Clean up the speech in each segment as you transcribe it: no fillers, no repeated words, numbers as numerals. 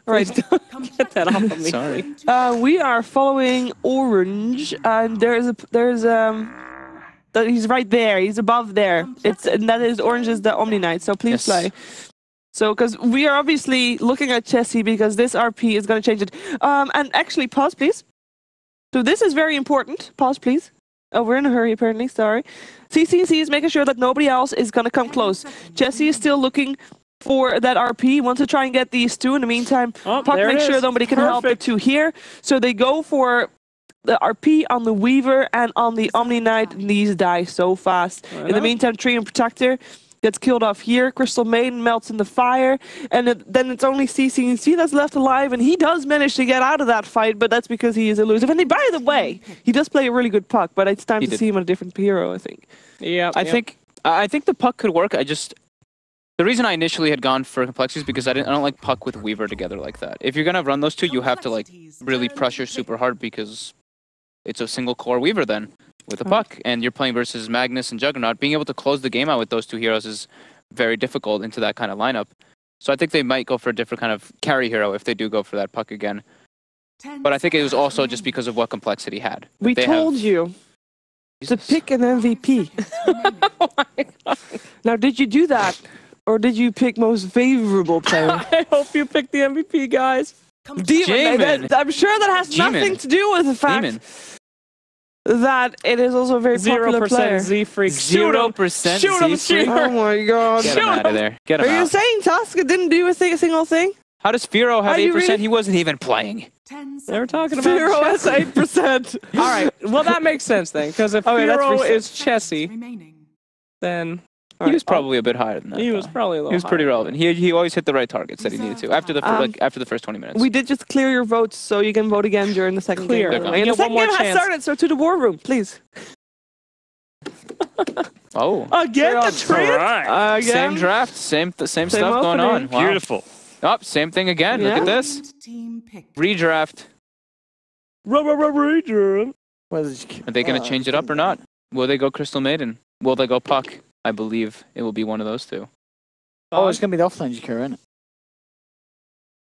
Right. Get that off of me. Sorry. We are following orange, and he's right there. He's above there. And that is orange is the Omni Knight. So please play. So because we are obviously looking at Chessie because this RP is going to change it. And actually, pause please. So this is very important. Pause please. Oh, we're in a hurry apparently. Sorry. CCC is making sure that nobody else is going to come close. Chessie is still looking for that RP. Wants to try and get these two. In the meantime, Puck makes sure nobody can help the two here. So they go for the RP on the Weaver and on the Omni Knight. And these die so fast. In the meantime, Tree and Protector gets killed off here. Crystal Maiden melts in the fire. And then it's only CCC that's left alive. And he does manage to get out of that fight, but that's because he is elusive. And by the way, he does play a really good Puck, but it's time to see him on a different hero, I think. Yeah. I think the Puck could work. The reason I initially had gone for Complexity is because I don't like Puck with Weaver together like that. If you're gonna run those two, you have to like really pressure super hard because it's a single core Weaver then with a Puck, and you're playing versus Magnus and Juggernaut. Being able to close the game out with those two heroes is very difficult into that kind of lineup. So I think they might go for a different kind of carry hero if they do go for that Puck again. But I think it was also just because of what Complexity had. We told you to pick an MVP. Oh my God. Now, did you do that? Or did you pick most favorable player? I hope you picked the MVP, guys. Demon. I'm sure that has nothing to do with the fact that it is also a very popular player. 0% Z-Freak. 0% Z-Freak? Oh my God. Get him out of there. Get him out. Are you saying Tuska didn't do a single thing? How does Firo have 8%? Really? He wasn't even playing. They were talking about Firo has 8%. All right. Well, that makes sense then, because if Firo is Chessie, then he was probably a bit higher than that. He was probably a little. He was pretty relevant. He always hit the right targets that he needed to after the after the first 20 minutes. We did just clear your votes, so you can vote again during the second game. And the second game has started, so to the war room, please. Oh. Again, the trade. Right. Same draft, same stuff going on. Wow. Beautiful. Oh, same thing again. Look at this. Redraft. Redraft. Are they going to change it up or not? Will they go Crystal Maiden? Will they go Puck? I believe it will be one of those two. Oh, it's going to be the offlane Jakiro, isn't it?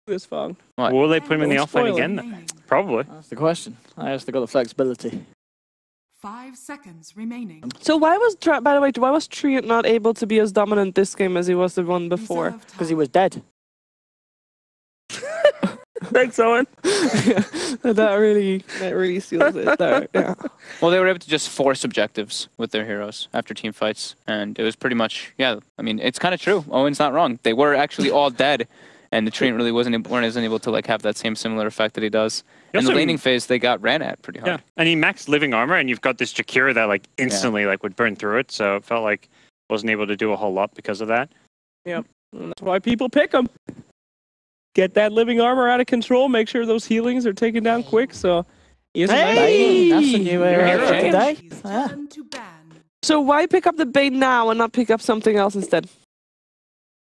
This fog. Will they put him in the offlane again? Probably. That's the question. I guess they got the flexibility. 5 seconds remaining. So why was, by the way, why was Tree not able to be as dominant this game as he was the one before? Because he was dead. Thanks, Owen. that really seals it there. Yeah. Well, they were able to just force objectives with their heroes after team fights, and it was pretty much, yeah, I mean, it's kind of true. Owen's not wrong. They were actually all dead, and the Treant really weren't able to like have that same similar effect that he does. In the laning phase, they got ran at pretty hard. Yeah, and he maxed living armor, and you've got this Jakiro that like instantly like would burn through it, so it felt like wasn't able to do a whole lot because of that. Yep, and that's why people pick him. Get that living armor out of control. Make sure those healings are taken down quick. So, that's a new today. Yeah. So why pick up the Bane now and not pick up something else instead?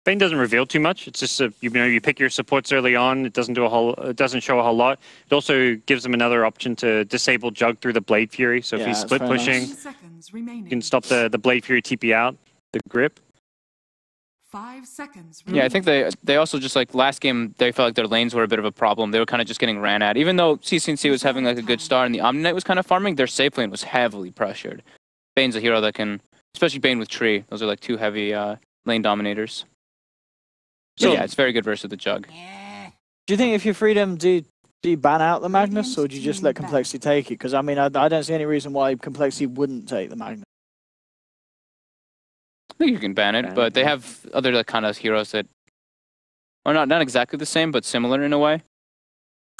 Bane doesn't reveal too much. It's just you pick your supports early on. It doesn't show a whole lot. It also gives them another option to disable Jug through the Blade Fury. So if he's split pushing, you can stop the Blade Fury TP out the grip. 5 seconds. Yeah, I think they also just like last game they felt like their lanes were a bit of a problem. They were kind of just getting ran at. Even though CCNC was having like a good start and the Omni Knight was kind of farming, their safe lane was heavily pressured. Bane's a hero that can, especially Bane with Tree. Those are like two heavy lane dominators. So yeah, it's very good versus the Jug. Do you think if you're freedom, do you ban out the Magnus or do you just let Complexity take it? Because I mean, I don't see any reason why Complexity wouldn't take the Magnus. I think you can ban it, but they have other like, kind of heroes that are not exactly the same, but similar in a way.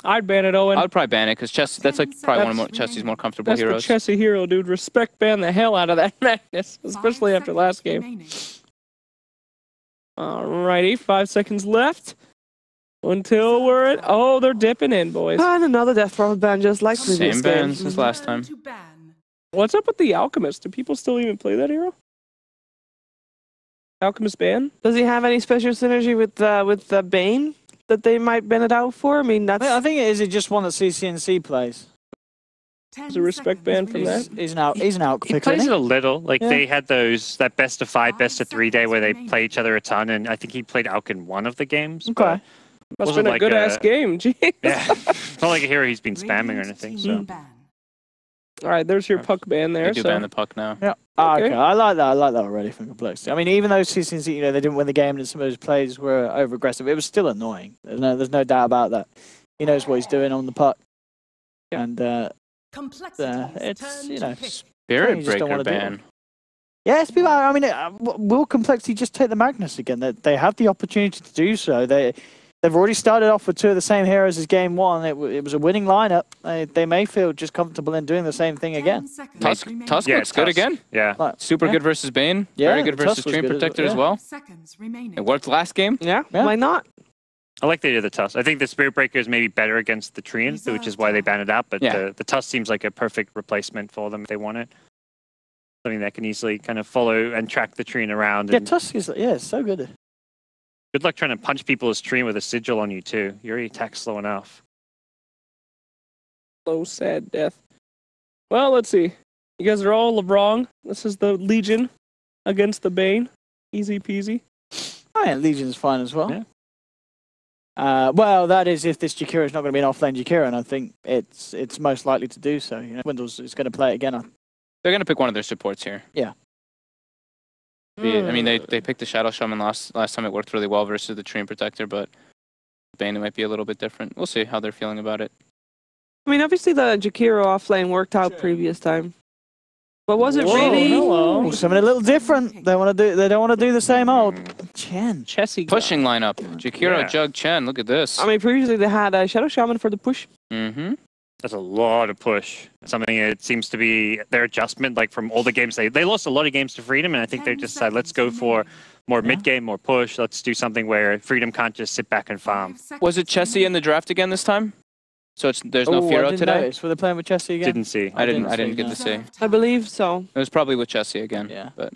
I'd ban it, Owen. I would probably ban it because that's like probably one of Chessie's more comfortable heroes. That's the Chessie hero, dude. Respect ban the hell out of that Magnus, especially after last game. Alrighty, 5 seconds left until we're at. Oh, they're dipping in, boys. And another Death Prophet ban, just like previous same bans as last time. What's up with the Alchemist? Do people still even play that hero? Alchemist ban? Does he have any special synergy with the Bane that they might ban it out for? I mean, that's. I think it is just one that CCNC plays. There's a respect ban from that. He's an out. He plays it a little. Like they had that best of 5, best of 3 day where they play each other a ton, and I think he played Alk in one of the games. Okay. Must have Wasn't been a like good-ass game. Jeez. Yeah. It's not like a hero he's been spamming or anything. So. All right, there's your puck ban there. They do ban the puck now. Yeah. Okay. Okay. I like that. I like that already from Complexity. I mean, even though CCNC, you know, they didn't win the game and some of those plays were over aggressive, it was still annoying. There's no doubt about that. He knows what he's doing on the puck. Yeah. And it's, you know, Spirit you just don't Breaker wanna do it. ban. yes, people. I mean, will Complexity just take the Magnus again? They have the opportunity to do so. They've already started off with two of the same heroes as game one. It was a winning lineup. They may feel just comfortable in doing the same thing again. Tusk Yeah, looks good again. Yeah. Like, Super yeah. good versus Bane. Yeah, Very good versus Tusk was Stream good as well, Protector yeah. as well. Seconds remaining. It worked last game. Yeah, Yeah. why not? I like the idea of the Tusk. I think the Spirit Breaker is maybe better against the Treant, which is why they banned it out. But Yeah. the Tusk seems like a perfect replacement for them if they want it. Something that can easily kind of follow and track the Treant around. Yeah, And Tusk is it's so good. good luck trying to punch people as Treant with a sigil on you too. You already attack slow enough. Slow, sad death. Well, let's see. You guys are all wrong. This is the Legion against the Bane. Easy peasy. Oh yeah, Legion's fine as well. Yeah. Well, that is if this Jakiro is not going to be an offlane Jakiro, and I think it's most likely to do so. You know, Windows is going to play it again. They're gonna pick one of their supports here. Yeah. I mean, they picked the Shadow Shaman last time. It worked really well versus the Treant Protector, but Bane it might be a little bit different. We'll see how they're feeling about it. I mean, obviously the Jakiro offlane worked out previous time, but was it really? Oh, something a little different. They want to do. They don't want to do the same old. Chen. Chessy. Pushing lineup. Jakiro, Yeah. Jug, Chen. Look at this. I mean, previously they had a Shadow Shaman for the push. Mm-hmm. That's a lot of push. Something it seems to be their adjustment, like from all the games they lost a lot of games to Freedom, and I think they just decided let's go for more mid game, more push. Let's do something where Freedom can't just sit back and farm. Was it Chessie in the draft again this time? So there's no I Firo didn't today. notice. Were they playing with Chessie again? Didn't see. I didn't see, get no. to see. I believe so. It was probably with Chessie again. Yeah. But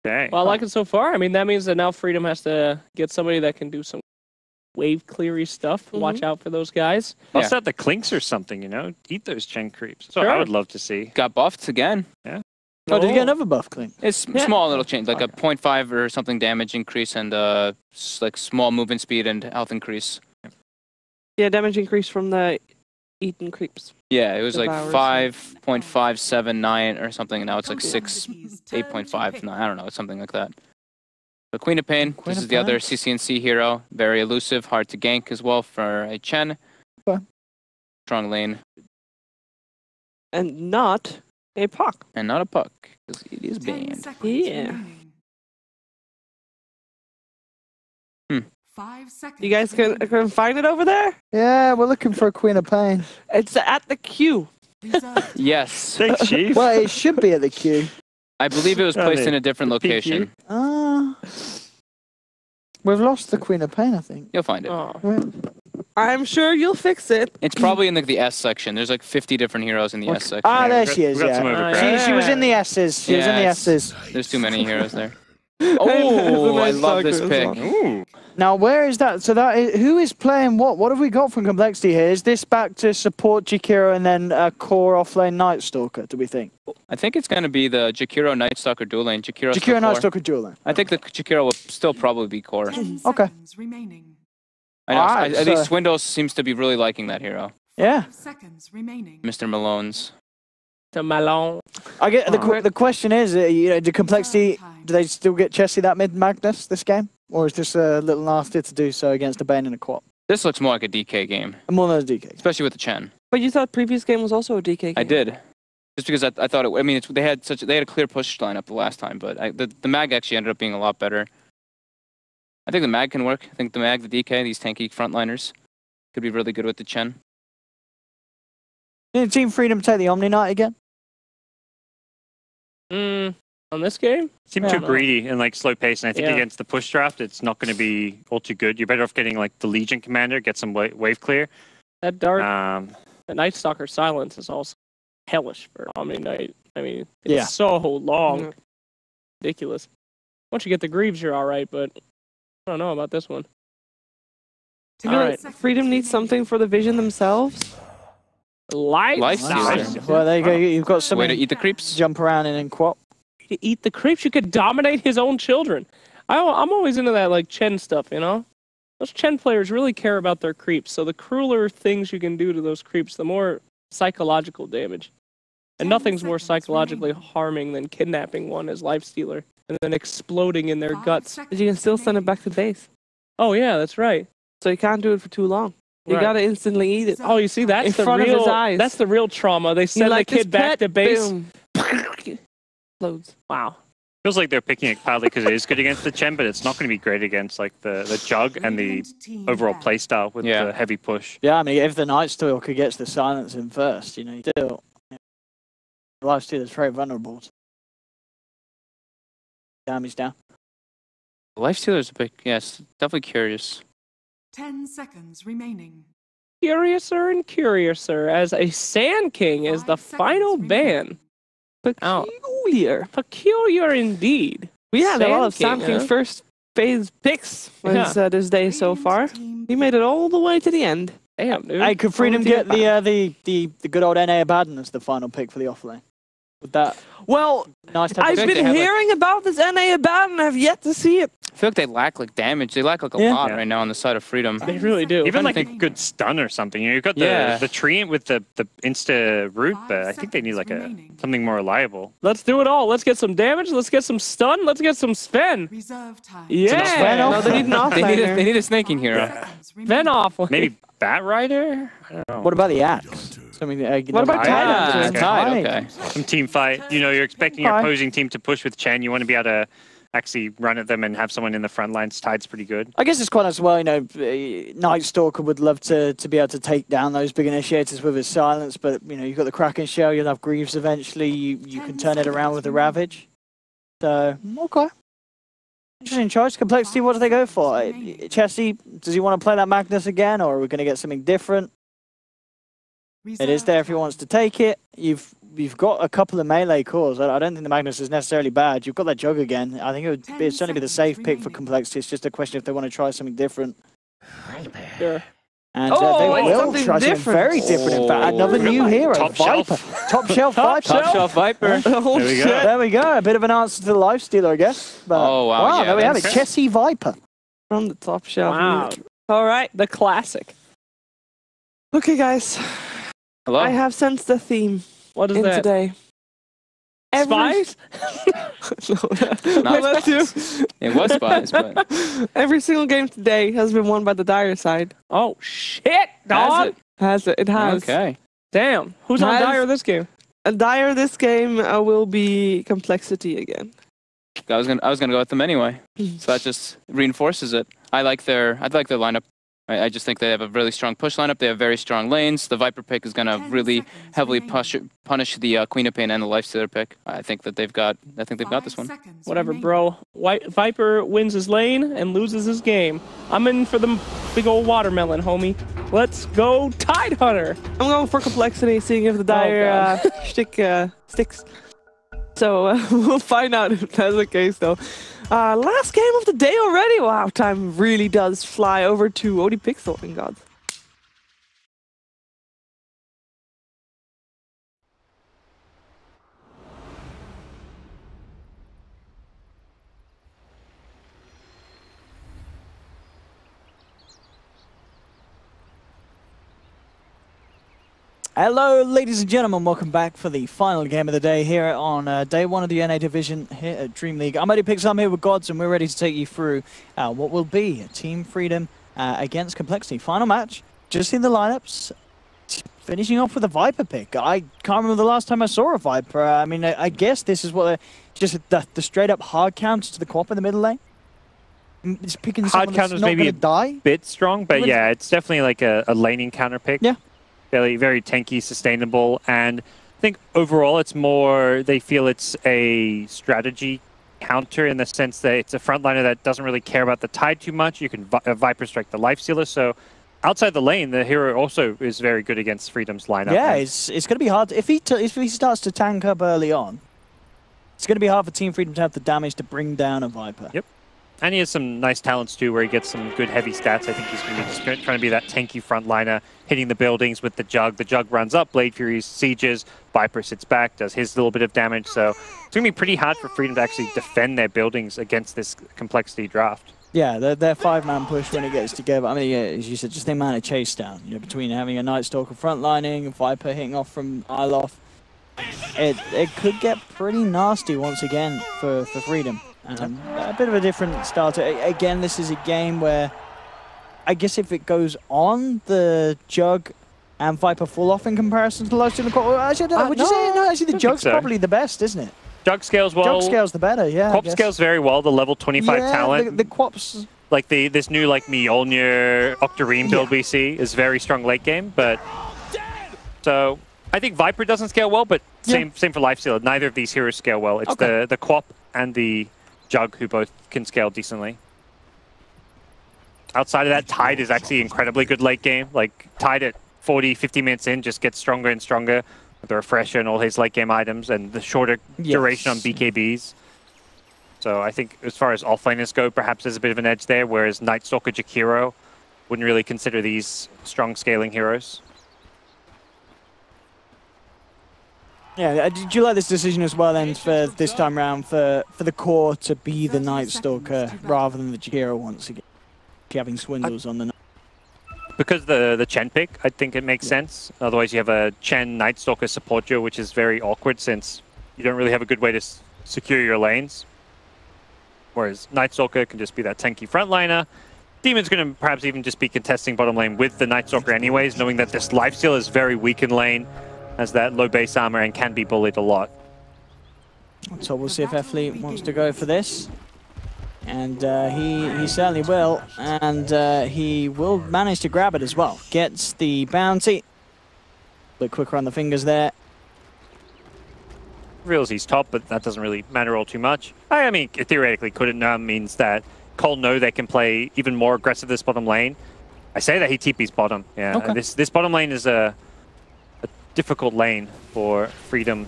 Okay. Well, I like it so far. I mean, that means that now Freedom has to get somebody that can do some wave cleary stuff. Watch out for those guys. Bust out the clinks or something, you know? Eat those Chen creeps. So Sure. I would love to see. got buffed again. Oh, did you get another buff clean? It's small little change, like a 0.5 or something damage increase and like small movement speed and health increase. Yeah, damage increase from the eaten creeps. Yeah, it was like Devours, 5.579 or something, and now it's like 8.5. No, I don't know, it's something like that. The Queen of Pain, Queen this of is the other Pain. CCNC hero. Very elusive, hard to gank as well for a Chen. Okay. Strong lane. And not a puck. And not a puck, because it is banned. Yeah. 5 seconds. You guys can find it over there? Yeah, we're looking for a Queen of Pain. It's at the queue. Yes. Thanks, Chief. Well, it should be at the queue. I believe it was placed in a different the PQ. location. We've lost the Queen of Pain, I think. You'll find it. I'm sure you'll fix it. It's probably in like the S section. There's like 50 different heroes in the S section. Ah, there we she is. got some Yeah. overcrowd. She was in the S's. She was in the Yeah, S's. There's too many heroes there. There's a Oh, I nice love this soccer as pick. well. Ooh. Now, where is that? So that is, who is playing what? What have we got from Complexity here? Is this back to support Jakiro and then a core offlane Night Stalker? Do we think? I think it's going to be the Jakiro Night Stalker dual lane. Jakiro Night Stalker dual lane. I think the Jakiro will still probably be core. 10 Okay. seconds remaining. I know. Alright, At least so- Swindle seems to be really liking that hero. Yeah. 5 seconds remaining. Mr. Malone's. To Malone. I get the question is, you know, do Complexity do they still get Chessie that mid Magnus this game, or is this a little nasty to do so against a Bane and a Quap? This looks more like a DK game, More than a DK. especially with the Chen. But you thought previous game was also a DK game. I did. Just because I thought it. I mean, they had a clear push lineup the last time, but the mag actually ended up being a lot better. I think the mag can work. I think the mag, the DK, these tanky frontliners could be really good with the Chen. Did Team Freedom take the Omni Knight again? On this game? Seem Yeah. too greedy and like slow pace, and I think Yeah. against the push draft, it's not going to be all too good. You're better off getting like the Legion Commander, get some wave clear. That dark, Um, the Night Stalker silence is also hellish for Omni Knight. I mean, it's Yeah. so long. Yeah. Ridiculous. Once you get the Greaves, you're alright, but I don't know about this one. I feel Alright. like Freedom needs something for the Vision themselves. Life Lifestealer. Well, there you go. You've got Way to something eat the creeps. jump around in Quap. to eat the creeps. You could dominate his own children. I'm always into that like Chen stuff, you know? Those Chen players really care about their creeps, so the crueler things you can do to those creeps, the more psychological damage. And nothing's more psychologically harming than kidnapping one as Lifestealer and then exploding in their guts. But you can still send it back to base. Oh yeah, that's right. So you can't do it for too long. You Right. gotta instantly eat it. Oh, you see, that's In the front of real. his eyes. That's the real trauma. They send like the this kid back pet, to base. boom. Explodes. Wow. Feels like they're picking it partly because it is good against the Chen, but it's not going to be great against like the Jug and the overall playstyle with the heavy push. Yeah, I mean, if the Night Stalker gets the silence in first, you know, you still... Lifestealer's very vulnerable. Damage down. Lifestealer's a bit, yes, definitely curious. 10 seconds remaining. Curiouser and curiouser as a Sand King is the 5 seconds final remaining. ban. Peculiar. Peculiar indeed. We had a lot of Sand Sand King, King huh? first phase picks this day so far. He made it all the way to the end. Damn, dude. Hey, could Freedom Only get thing the good old NA Abaddon as the final pick for the offlane? Would that Well, nice to have I've think been they have, like- hearing about this NA Abaddon. I've yet to see it. I feel like they lack like damage. They lack like a Yeah. lot Yeah. right now on the side of Freedom. They really do. Even trying like to a think- good stun or something. You know, you've got Yeah. the tree with the insta root, but I think they need like something more reliable. Let's do it all. Let's get some damage. Let's get some stun. Let's get some Sven. Reserve time. Yeah. No, they need an offlaner. They need a snaking hero. Seconds Ven remaining. off. Maybe Bat Rider? I don't know. What about the axe? Something What about Ah, Tide? Tide, okay. Some team fight. You know, you're expecting your Okay. opposing team to push with Chen. You want to be able to actually run at them and have someone in the front lines. Tide's pretty good. I guess it's quite nice as well, you know, Night Stalker would love to be able to take down those big initiators with his silence, but, you know, you've got the Kraken Shell, you'll have Greaves eventually, you can turn it around with the Ravage. So, okay. Interesting choice. Complexity, what do they go for? Chessie, does he want to play that Magnus again, or are we going to get something different? It is there if he wants to take it. You've got a couple of melee cores. I don't think the Magnus is necessarily bad. You've got that Jug again. I think it'd certainly be the safe pick for Complexity. It's just a question if they want to try something different. Sure. And Oh, they will something try something different. very different. In fact, another new hero, Top Viper. shelf. Top shelf Viper. Top shelf Viper. Oh, There we go. shit. There we go. A bit of an answer to the Lifestealer, I guess. But, Oh, wow, yeah, there we have it. that's- Chessie Viper. From the top shelf. Wow. All right. The classic. Okay, guys. Hello? I have sensed the theme What is in that? today. Spies? Not That too. It was Spies, but Every single game today has been won by the Dire side. Oh, shit, dog. Has it? It has. okay. Damn. Who's on Has- Dire this game? And Dire this game will be Complexity again. I was gonna go with them anyway, so that just reinforces it. I like their lineup. I just think they have a really strong push lineup. They have very strong lanes. The Viper pick is gonna 10 really seconds heavily remaining. punish the Queen of Pain and the Lifestealer pick. I think they've got this one. 5 seconds Whatever, remaining. bro. Viper wins his lane and loses his game. I'm in for the big old watermelon, homie. Let's go Tide Hunter. I'm going for Complexity, seeing if the Dire shtick sticks. So we'll find out if that's the case, though. Last game of the day already. Wow, time really does fly over to OD Pixel. Thank God. Hello, ladies and gentlemen. Welcome back for the final game of the day here on day one of the NA Division here at DreamLeague. I'm Eddie Pixel. I'm here with Gods, and we're ready to take you through what will be Team Freedom against Complexity. Final match. Just in the lineups. Finishing off with a Viper pick. I can't remember the last time I saw a Viper. I mean, I guess this is what just the straight up hard counter to the co-op in the middle lane. Just picking Hard someone that's counter's not maybe going to die. Bit strong, but Well, yeah, it's definitely like a laning counter pick. Yeah. Very, very tanky, sustainable, and I think overall it's more, they feel it's a strategy counter in the sense that it's a frontliner that doesn't really care about the tide too much. You can Viper strike the Lifestealer, so outside the lane, the hero also is very good against Freedom's lineup. Yeah, and it's going to be hard. If he starts to tank up early on, it's going to be hard for Team Freedom to have the damage to bring down a Viper. Yep. And he has some nice talents too, where he gets some good heavy stats. I think he's going to be just trying to be that tanky frontliner, hitting the buildings with the Jug. The Jug runs up, Blade Fury sieges, Viper sits back, does his little bit of damage. So it's going to be pretty hard for Freedom to actually defend their buildings against this complexity draft. Yeah, their five-man push when it gets together. I mean, yeah, as you said, just the amount of chase down, you know, between having a Night Stalker frontlining, Viper hitting off from Ilof. It could get pretty nasty once again for Freedom. A bit of a different starter. Again, this is a game where I guess if it goes on, the Jug and Viper fall off in comparison to the lifesteal. Actually, would you say no? Actually, the Jug's probably the best, isn't it? Jug scales well. Jug scales the better, yeah. Quap scales very well. The level 25 talent. The Quaps. Like this new like Mjolnir Octarine build we see is very strong late game, but so I think Viper doesn't scale well, but same for lifesteal. Neither of these heroes scale well. It's the Quap and the Jug who both can scale decently. Outside of that, Tide is actually incredibly good late game. Like Tide at 40, 50 minutes in just gets stronger and stronger with the refresher and all his late game items and the shorter duration on BKBs. So I think as far as offlaners go, perhaps there's a bit of an edge there, whereas Night Stalker Jakiro wouldn't really consider these strong scaling heroes. Yeah, did you like this decision as well then for this time around for the core to be the Night Stalker rather than the Jakiro once again? Having Swindles on the... Because the Chen pick, I think it makes sense. Otherwise you have a Chen Night Stalker support duo, which is very awkward since you don't really have a good way to secure your lanes. Whereas Night Stalker can just be that tanky frontliner. Demon's going to perhaps even just be contesting bottom lane with the Night Stalker anyways, knowing that this lifesteal is very weak in lane, has that low base armor and can be bullied a lot. So we'll see if Effley wants to go for this. And he certainly will. And he will manage to grab it as well. Gets the bounty. A bit quicker on the fingers there. Reals he's top, but that doesn't really matter all too much. I mean, it theoretically couldn't means that coL know they can play even more aggressive this bottom lane. I say that he TP's bottom. Yeah, okay. This bottom lane is a difficult lane for Freedom.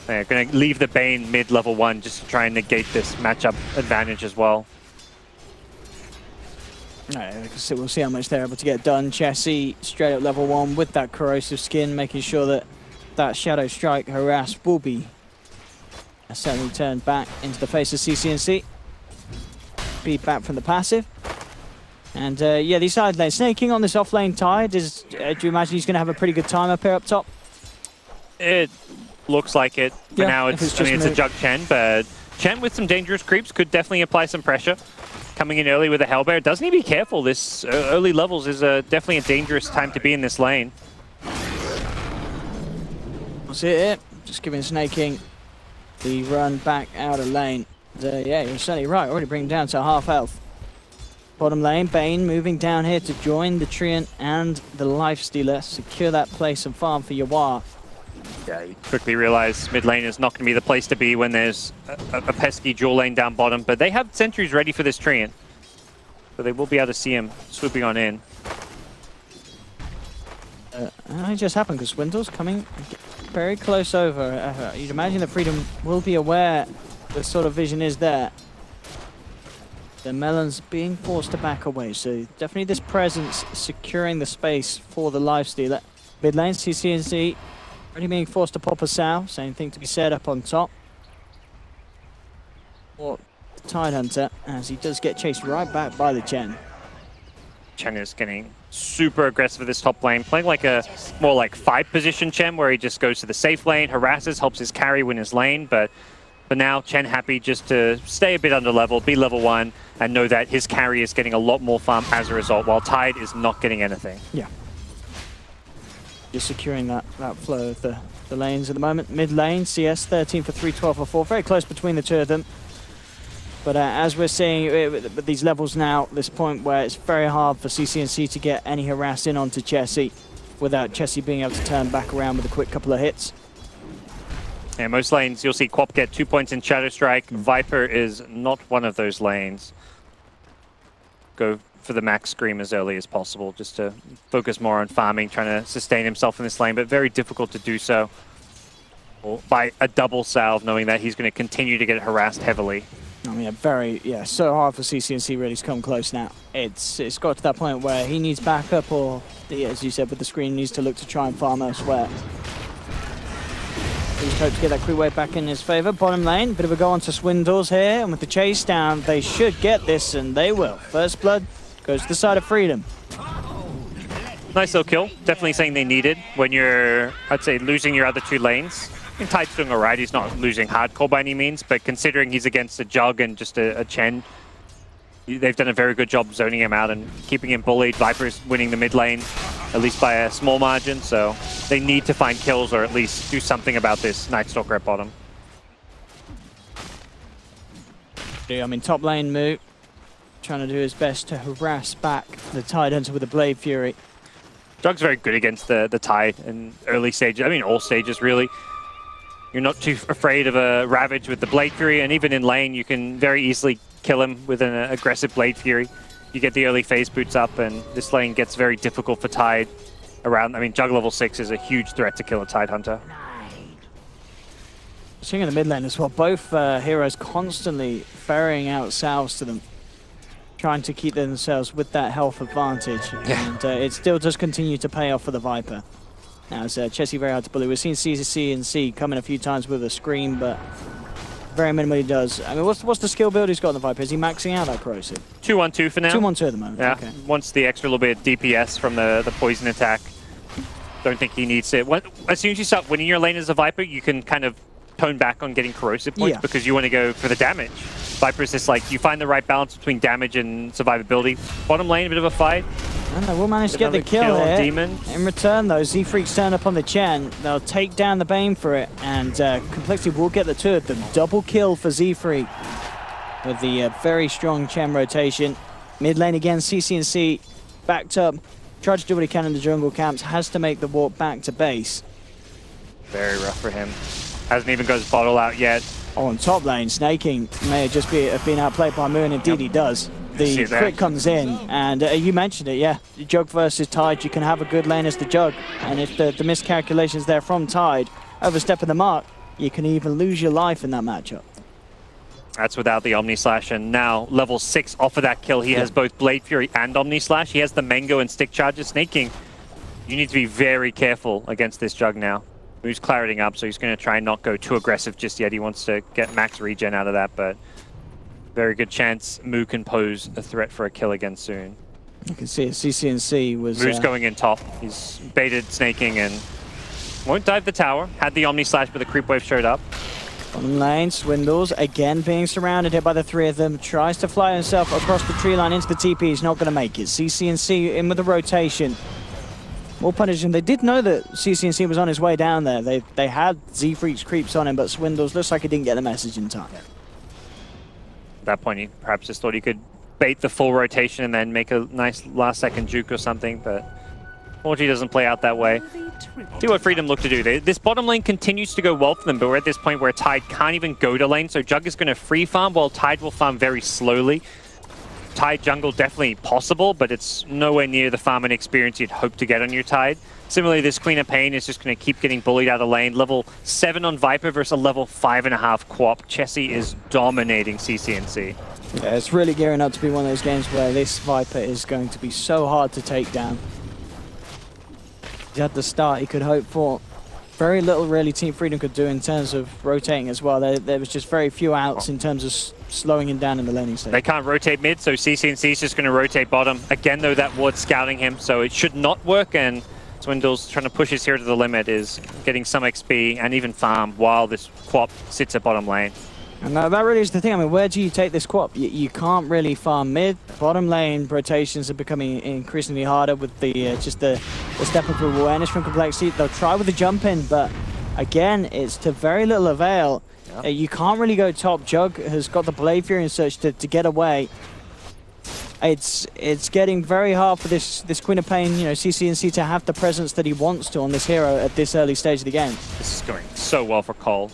They're going to leave the Bane mid-level 1 just to try and negate this matchup advantage as well. We'll see how much they're able to get done. Chessie straight up level 1 with that corrosive skin, making sure that that Shadow Strike harass will be certainly turned back into the face of CCNC. Beat back from the passive. And yeah, these side lanes snaking on this offlane Tide. Do you imagine he's going to have a pretty good time up here up top? It looks like it. For now, it's a Jug Chen, but Chen with some dangerous creeps could definitely apply some pressure. Coming in early with a Hellbear. Doesn't he be careful? This early levels is definitely a dangerous time to be in this lane. That's it. Just giving Snaking the run back out of lane. Yeah, you're certainly right. Already bringing down to half health. Bottom lane, Bane moving down here to join the Treant and the Lifestealer. Secure that place and farm for Yawar. Yeah, you quickly realize mid lane is not going to be the place to be when there's a pesky dual lane down bottom, but they have sentries ready for this Treant. So they will be able to see him swooping on in. It just happened because Swindle's coming very close over. You'd imagine that Freedom will be aware the sort of vision is there. The Melons being forced to back away, so definitely this presence securing the space for the Lifestealer. Mid lane, CCNC already being forced to pop a sow. Same thing to be said up on top. Or the Tidehunter, as he does get chased right back by the Chen. Chen is getting super aggressive with this top lane, playing like a more like 5 position Chen, where he just goes to the safe lane, harasses, helps his carry win his lane, but for now, Chen happy just to stay a bit under level, be level 1, and know that his carry is getting a lot more farm as a result, while Tide is not getting anything. Yeah. Just securing that flow of the lanes at the moment. Mid lane, CS 13 for 3, 12 for 4. Very close between the two of them. But as we're seeing with these levels now, at this point where it's very hard for CCNC to get any harass in onto Chessie without Chessie being able to turn back around with a quick couple of hits. Yeah, most lanes, you'll see Quap get 2 points in Shadow Strike. Viper is not one of those lanes. Go for the max Scream as early as possible, just to focus more on farming, trying to sustain himself in this lane, but very difficult to do so by a double salve, knowing that he's going to continue to get harassed heavily. I mean, so hard for CCNC really to come close now. It's got to that point where he needs backup, or as you said with the screen, needs to look to try and farm elsewhere. Just hope to get that creep wave back in his favor. Bottom lane, bit of a go on to Swindles here, and with the chase down, they should get this, and they will. First blood goes to the side of Freedom. Nice little kill. Definitely something they needed when you're, I'd say, losing your other 2 lanes. I think Tide's doing alright. He's not losing hardcore by any means, but considering he's against a Jug and just a Chen, they've done a very good job zoning him out and keeping him bullied. Viper's winning the mid lane, at least by a small margin, so they need to find kills or at least do something about this Night Stalker at bottom. Yeah, I mean, top lane Moo trying to do his best to harass back the Tide Hunter with the Blade Fury. Jug's very good against the Tide in early stages. I mean, all stages, really. You're not too afraid of a Ravage with the Blade Fury, and even in lane, you can very easily kill him with an aggressive Blade Fury. You get the early phase boots up, and this lane gets very difficult for Tide around. I mean, Jug level 6 is a huge threat to kill a Tide Hunter. Seeing in the mid lane as well, both heroes constantly ferrying out salves to them, trying to keep themselves with that health advantage, and it still does continue to pay off for the Viper. Now it's Chessie very hard to bully. We've seen CCNC come in a few times with a scream, but very minimally does. I mean, what's the skill build he's got on the Viper? Is he maxing out that corrosive? 2-1-2 for now. 2-1-2 at the moment. Yeah. Okay. Wants the extra little bit of DPS from the poison attack. Don't think he needs it. As soon as you start winning your lane as a Viper, you can kind of tone back on getting corrosive points because you want to go for the damage. Viper's just like, you find the right balance between damage and survivability. Bottom lane, a bit of a fight. And they will manage to get the kill here. Demon. In return, though, Z-Freaks turn up on the Chen. They'll take down the Bane for it, and Complexity will get the 2 of them. Double kill for Z-Freak with the very strong Chen rotation. Mid lane again, CCNC backed up. Tried to do what he can in the jungle camps. Has to make the walk back to base. Very rough for him. Hasn't even got his bottle out yet. Oh, on top lane, Snaking may just have been outplayed by Moon, indeed he does. The crit comes in, and you mentioned it, yeah. Jug versus Tide, you can have a good lane as the Jug, and if the miscalculations there from Tide, overstepping the mark, you can even lose your life in that matchup. That's without the Omni Slash, and now level 6 off of that kill, he has both Blade Fury and Omni Slash. He has the Mango and Stick Charges. Snaking, you need to be very careful against this Jug now. He's clariting up, so he's going to try and not go too aggressive just yet. He wants to get max regen out of that, but very good chance Moo can pose a threat for a kill again soon. You can see CCNC was... Moo's going in top. He's baited Snaking and won't dive the tower. Had the Omni Slash, but the creep wave showed up. Bottom lane, Swindles again being surrounded here by the 3 of them. Tries to fly himself across the tree line into the TP. He's not going to make it. CCNC in with the rotation. More punishing. They did know that CCNC was on his way down there. They had Z-Freaks creeps on him, but Swindles looks like he didn't get the message in time. At that point, he perhaps just thought he could bait the full rotation and then make a nice last-second juke or something, but unfortunately doesn't play out that way. See what Freedom look to do. This bottom lane continues to go well for them, but we're at this point where Tide can't even go to lane, so Jug is going to free farm while Tide will farm very slowly. Tide jungle definitely possible, but it's nowhere near the farming experience you'd hope to get on your Tide. Similarly, this Queen of Pain is just going to keep getting bullied out of lane. Level 7 on Viper versus a level 5.5 Quap. Chessie is dominating CCNC. Yeah, it's really gearing up to be one of those games where this Viper is going to be so hard to take down. At the start, he could hope for very little really Team Freedom could do in terms of rotating as well. There was just very few outs in terms of slowing him down in the laning stage. They can't rotate mid, so CCNC is just going to rotate bottom. Again, though, that ward's scouting him, so it should not work, and Swindles trying to push his hero to the limit is getting some XP and even farm while this Quap sits at bottom lane. And that really is the thing. I mean, where do you take this Quap? You can't really farm mid. Bottom lane rotations are becoming increasingly harder with the just the step up of awareness from Complexity. They'll try with the jump in, but again, it's to very little avail. Yep. You can't really go top. Jug has got the Blade Fury and such to get away. It's getting very hard for this Queen of Pain, you know, CCNC to have the presence that he wants to on this hero at this early stage of the game. This is going so well for coL.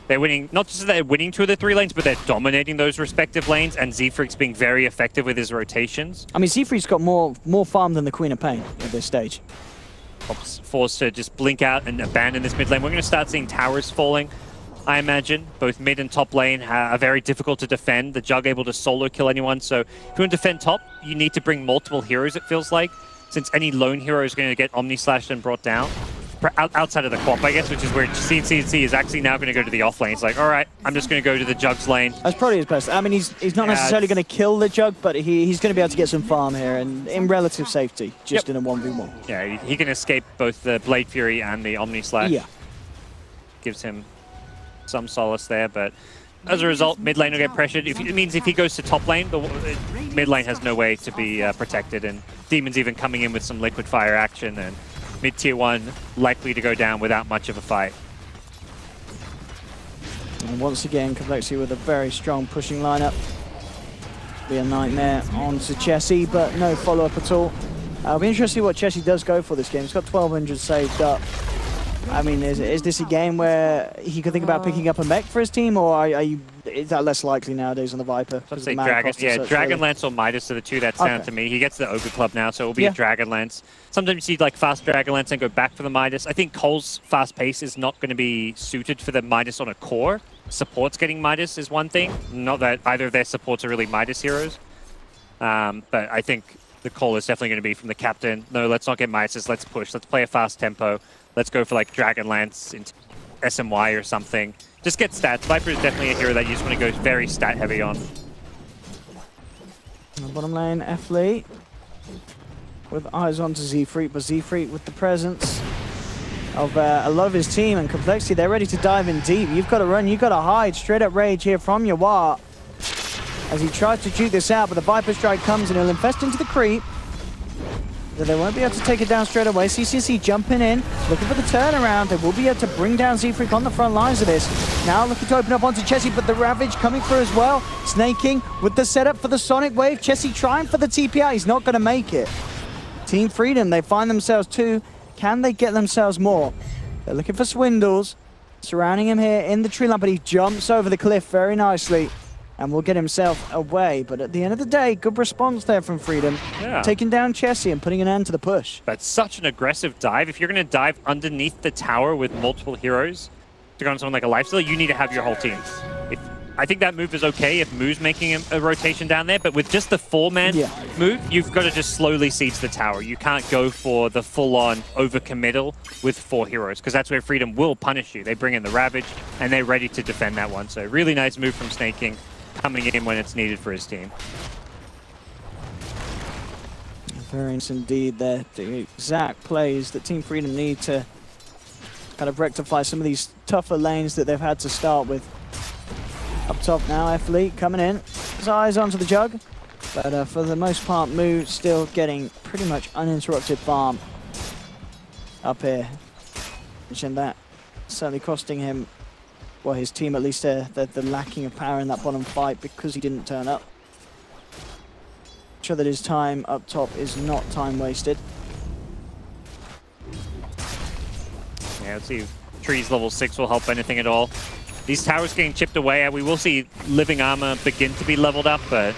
They're winning, not just that they're winning 2 of the 3 lanes, but they're dominating those respective lanes, and Z-Freak's being very effective with his rotations. I mean, Z-Freak's got more farm than the Queen of Pain at this stage. Forced to just blink out and abandon this mid lane. We're going to start seeing towers falling. I imagine. Both mid and top lane are very difficult to defend. The Jug able to solo kill anyone, so if you want to defend top, you need to bring multiple heroes, it feels like, since any lone hero is going to get omni-slashed and brought down. Outside of the co-op, I guess, which is where CNC is actually now going to go to the off lane. It's like, all right, I'm just going to go to the Jug's lane. That's probably his best. I mean, he's not necessarily going to kill the Jug, but he's going to be able to get some farm here and in relative safety, just in a 1v1. Yeah, he can escape both the Blade Fury and the Omni Slash. Yeah. Gives him some solace there, but as a result, mid lane will get pressured. It means if he goes to top lane, the mid lane has no way to be protected, and Demon's even coming in with some liquid fire action, and mid tier 1 likely to go down without much of a fight. And once again, Complexity with a very strong pushing lineup. Be a nightmare onto Chessie, but no follow-up at all. It'll be interesting to see what Chessie does go for this game. He's got 1,200 saved up. I mean, is this a game where he could think about picking up a mech for his team, or is that less likely nowadays on the Viper? I'd say Dragonlance or Midas are the two that stand out to me. He gets the Ogre Club now, so it will be a Dragonlance. Sometimes you see like fast Dragonlance and go back for the Midas. I think coL's fast pace is not going to be suited for the Midas on a core. Supports getting Midas is one thing. Not that either of their supports are really Midas heroes. But I think the call is definitely going to be from the captain. No, let's not get Midas. Let's push. Let's play a fast tempo. Let's go for like Dragonlance into SMY or something. Just get stats. Viper is definitely a hero that you just want to go very stat heavy on. In the bottom lane, F-Lee with eyes onto Z-Freak, but Z-Freak with the presence of a lot of his team and Complexity. They're ready to dive in deep. You've got to run, you've got to hide. Straight up rage here from Yawar as he tries to juke this out, but the Viper Strike comes and he'll infest into the creep. They won't be able to take it down straight away. CCC jumping in, looking for the turnaround. They will be able to bring down Z-Freak on the front lines of this. Now looking to open up onto Chessie, but the Ravage coming through as well. Snaking with the setup for the Sonic Wave. Chessie trying for the TP out. He's not going to make it. Team Freedom, they find themselves two. Can they get themselves more? They're looking for Swindles. Surrounding him here in the tree line, but he jumps over the cliff very nicely and will get himself away. But at the end of the day, good response there from Freedom. Yeah. Taking down Chessie and putting an end to the push. That's such an aggressive dive. If you're going to dive underneath the tower with multiple heroes to go on someone like a Lifestealer, you need to have your whole team. I think that move is okay if Moo's making a rotation down there, but with just the 4-man move, you've got to just slowly siege the tower. You can't go for the full-on overcommittal with 4 heroes, because that's where Freedom will punish you. They bring in the Ravage, and they're ready to defend that one. So really nice move from Snaking, coming in when it's needed for his team. Very nice indeed. They're the exact plays that Team Freedom need to kind of rectify some of these tougher lanes that they've had to start with. Up top now, F-Lee coming in. His eyes onto the Jug. But for the most part, Moo still getting pretty much uninterrupted farm up here. Mentioned that certainly costing him, well, his team at least, the lacking of power in that bottom fight because he didn't turn up. Sure that his time up top is not time wasted. Yeah, let's see if Trees level 6 will help anything at all. These towers getting chipped away at, we will see living armor begin to be leveled up, but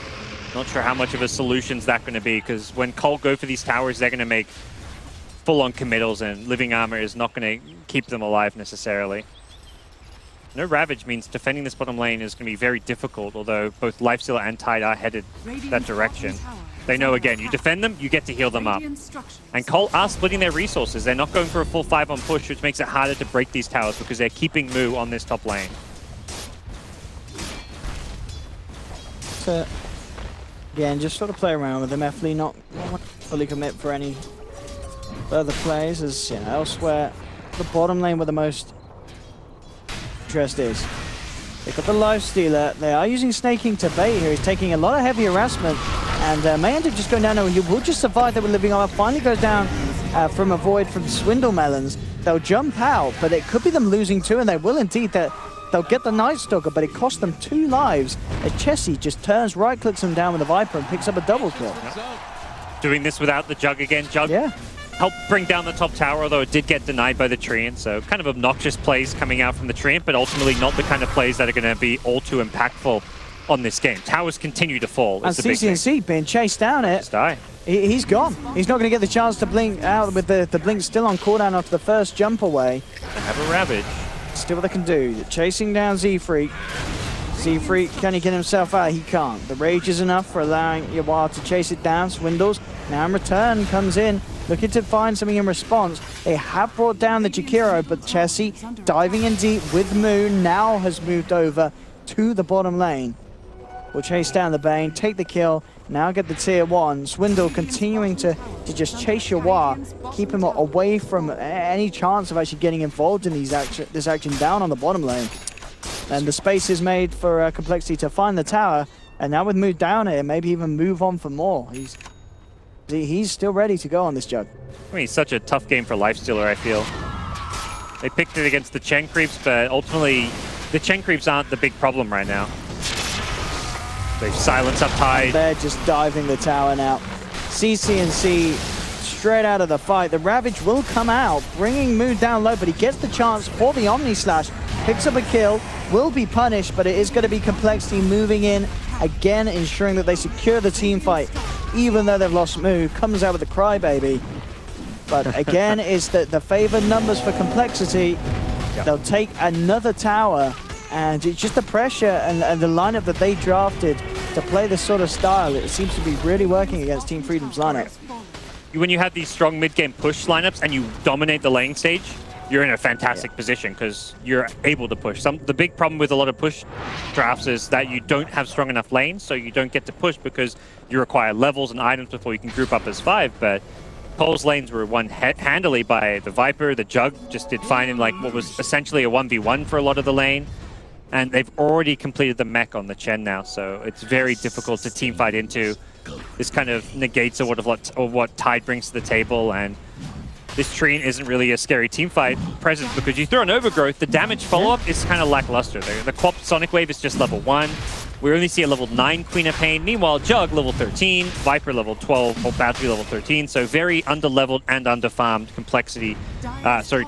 not sure how much of a solution's that going to be, because when coL go for these towers, they're going to make full-on committals, and living armor is not going to keep them alive necessarily. No Ravage means defending this bottom lane is going to be very difficult, although both Lifestealer and Tide are headed that direction. They know, again, you defend them, you get to heal them up. And coL are splitting their resources. They're not going for a full 5-on push, which makes it harder to break these towers because they're keeping Moo on this top lane. So, again, just sort of play around with them. F-Lee not fully commit for any further plays, as you know, elsewhere, the bottom lane where the most interest is. They've got the Lifestealer. They are using Snaking to bait here. He's taking a lot of heavy harassment and may end up just going down. No, he will just survive there with living armor. Finally goes down from a void from Swindle Melons. They'll jump out, but it could be them losing 2, and they will indeed. They'll get the Night Stalker, but it cost them 2 lives as Chessie just turns, right-clicks him down with the Viper and picks up a double kill. Doing this without the Jug again. Jug helped bring down the top tower, although it did get denied by the Treant, so kind of obnoxious plays coming out from the Treant, but ultimately not the kind of plays that are going to be all too impactful on this game. Towers continue to fall. And CCNC being chased down it. Just die. He's gone. He's not going to get the chance to blink out with the blink still on cooldown after the first jump away. They have a Ravage. Still what they can do. Chasing down Z-Freak. Z-Freak, can he get himself out? He can't. The rage is enough for allowing Yawar to chase it down. Swindles now in return comes in, looking to find something in response. They have brought down the Jakiro, but Chessie diving in deep with Moon now has moved over to the bottom lane. Will chase down the Bane, take the kill, now get the tier 1. Swindle continuing to just chase Yawar, keep him away from any chance of actually getting involved in this action down on the bottom lane. And the space is made for Complexity to find the tower, and now with Moon down here, maybe even move on for more. He's still ready to go on this jug. I mean, it's such a tough game for Lifestealer, I feel. They picked it against the Chen creeps, but ultimately, the Chen creeps aren't the big problem right now. They've silenced up high. They're just diving the tower now. CC&C straight out of the fight. The Ravage will come out, bringing Moon down low, but he gets the chance for the Omni Slash. Picks up a kill, will be punished, but it is going to be Complexity moving in again, ensuring that they secure the team fight, even though they've lost Moon. Comes out with a crybaby. But again, it's the favored numbers for Complexity. Yep. They'll take another tower. And it's just the pressure and the lineup that they drafted to play this sort of style. It seems to be really working against Team Freedom's lineup. When you have these strong mid-game push lineups and you dominate the laning stage, you're in a fantastic position because you're able to push. The big problem with a lot of push drafts is that you don't have strong enough lanes, so you don't get to push because you require levels and items before you can group up as 5. But coL's lanes were won handily by the Viper. The Jug just did fine in like what was essentially a 1v1 for a lot of the lane. And they've already completed the mech on the Chen now, so it's very difficult to teamfight into. This kind of negates what Tide brings to the table, and this Trine isn't really a scary teamfight presence because you throw an Overgrowth, the damage follow-up is kind of lackluster. The Quap Sonic Wave is just level 1. We only see a level 9 Queen of Pain. Meanwhile, Jug level 13, Viper level 12, or Battery level 13, so very under-leveled and under-farmed Complexity,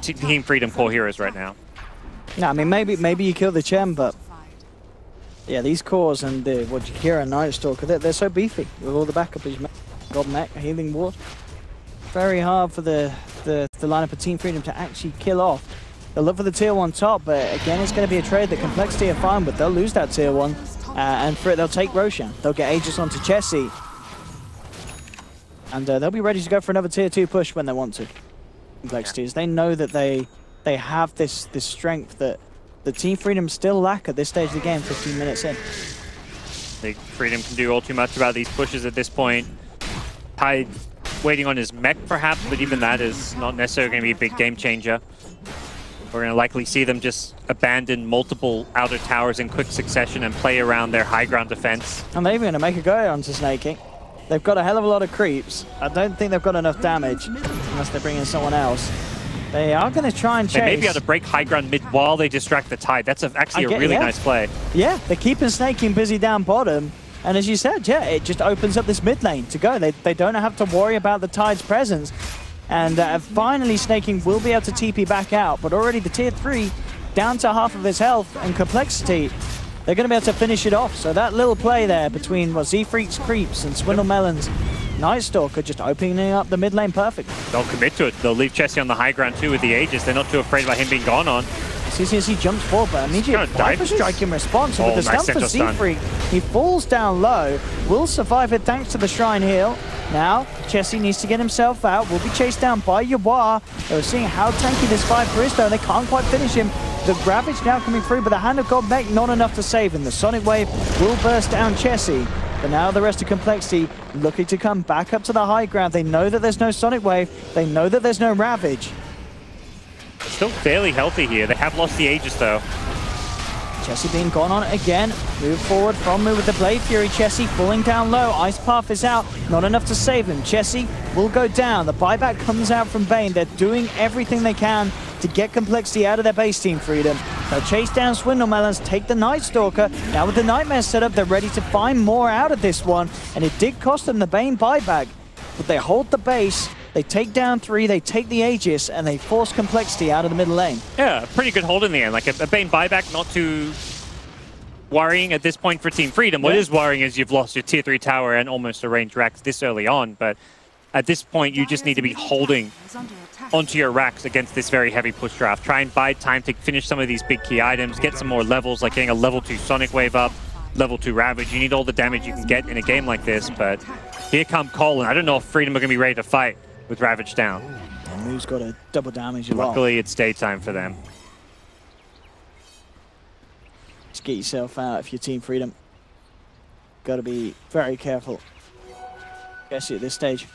Team Freedom core heroes right now. No, I mean, maybe you kill the Chen, but yeah, these cores and the Jakiro and Night Stalker, they're so beefy with all the backup. God Mech, Healing Ward. Very hard for the lineup of Team Freedom to actually kill off. They'll look for the tier 1 top, but again, it's going to be a trade that Complexity are fine with. They'll lose that tier 1, and for it, they'll take Roshan. They'll get Aegis onto Chessie, and they'll be ready to go for another tier 2 push when they want to. Complexities, they know that they have this strength that the Team Freedom still lack at this stage of the game, 15 minutes in. I think Freedom can do all too much about these pushes at this point. Tide waiting on his mech perhaps, but even that is not necessarily going to be a big game changer. We're going to likely see them just abandon multiple outer towers in quick succession and play around their high ground defense. And they're even going to make a go onto Snaking. They've got a hell of a lot of creeps. I don't think they've got enough damage unless they bring in someone else. They are going to try and chase. They may be able to break high ground mid while they distract the Tide. That's actually a really nice play. Yeah, they're keeping Snaking busy down bottom. And as you said, yeah, it just opens up this mid lane to go. They don't have to worry about the Tide's presence. And finally, Snaking will be able to TP back out. But already the tier 3 down to half of his health and Complexity. They're going to be able to finish it off. So that little play there between Z-Freak's creeps and Swindle Melon's Night Stalker just opening up the mid lane perfect. They'll commit to it. They'll leave Chessie on the high ground too with the Aegis. They're not too afraid about him being gone on. CCSC jumps forward, but immediate Viper Strike in response. And with the stun for Z-Freak, he falls down low, will survive it thanks to the Shrine Heal. Now, Chessie needs to get himself out, will be chased down by Yawar. They were seeing how tanky this Viper is though, and they can't quite finish him. The Ravage now coming through, but the Hand of God Mech not enough to save him. The Sonic Wave will burst down Chessie. But now the rest of Complexity looking to come back up to the high ground. They know that there's no Sonic Wave. They know that there's no Ravage. Still fairly healthy here. They have lost the Aegis though. Chessie being gone on again. Move forward from with the Blade Fury. Chessie falling down low. Ice Path is out. Not enough to save him. Chessie will go down. The buyback comes out from Bane. They're doing everything they can to get Complexity out of their base, Team Freedom. They'll chase down Swindle Melons, take the Night Stalker. Now with the Nightmare set up, they're ready to find more out of this one. And it did cost them the Bane buyback. But they hold the base. They take down 3, they take the Aegis, and they force Complexity out of the middle lane. Yeah, pretty good hold in the end. Like a Bane buyback, not too worrying at this point for Team Freedom. What is worrying is you've lost your tier 3 tower and almost a range Rax this early on, but At this point, you just need to be holding onto your racks against this very heavy push draft. Try and buy time to finish some of these big key items, get some more levels, like getting a level 2 Sonic Wave up, level 2 Ravage. You need all the damage you can get in a game like this, but here come coL, and I don't know if Freedom are going to be ready to fight with Ravage down. And Moo's got a double damage as well. Luckily, it's daytime for them. Just get yourself out if you're Team Freedom. Got to be very careful, especially at this stage,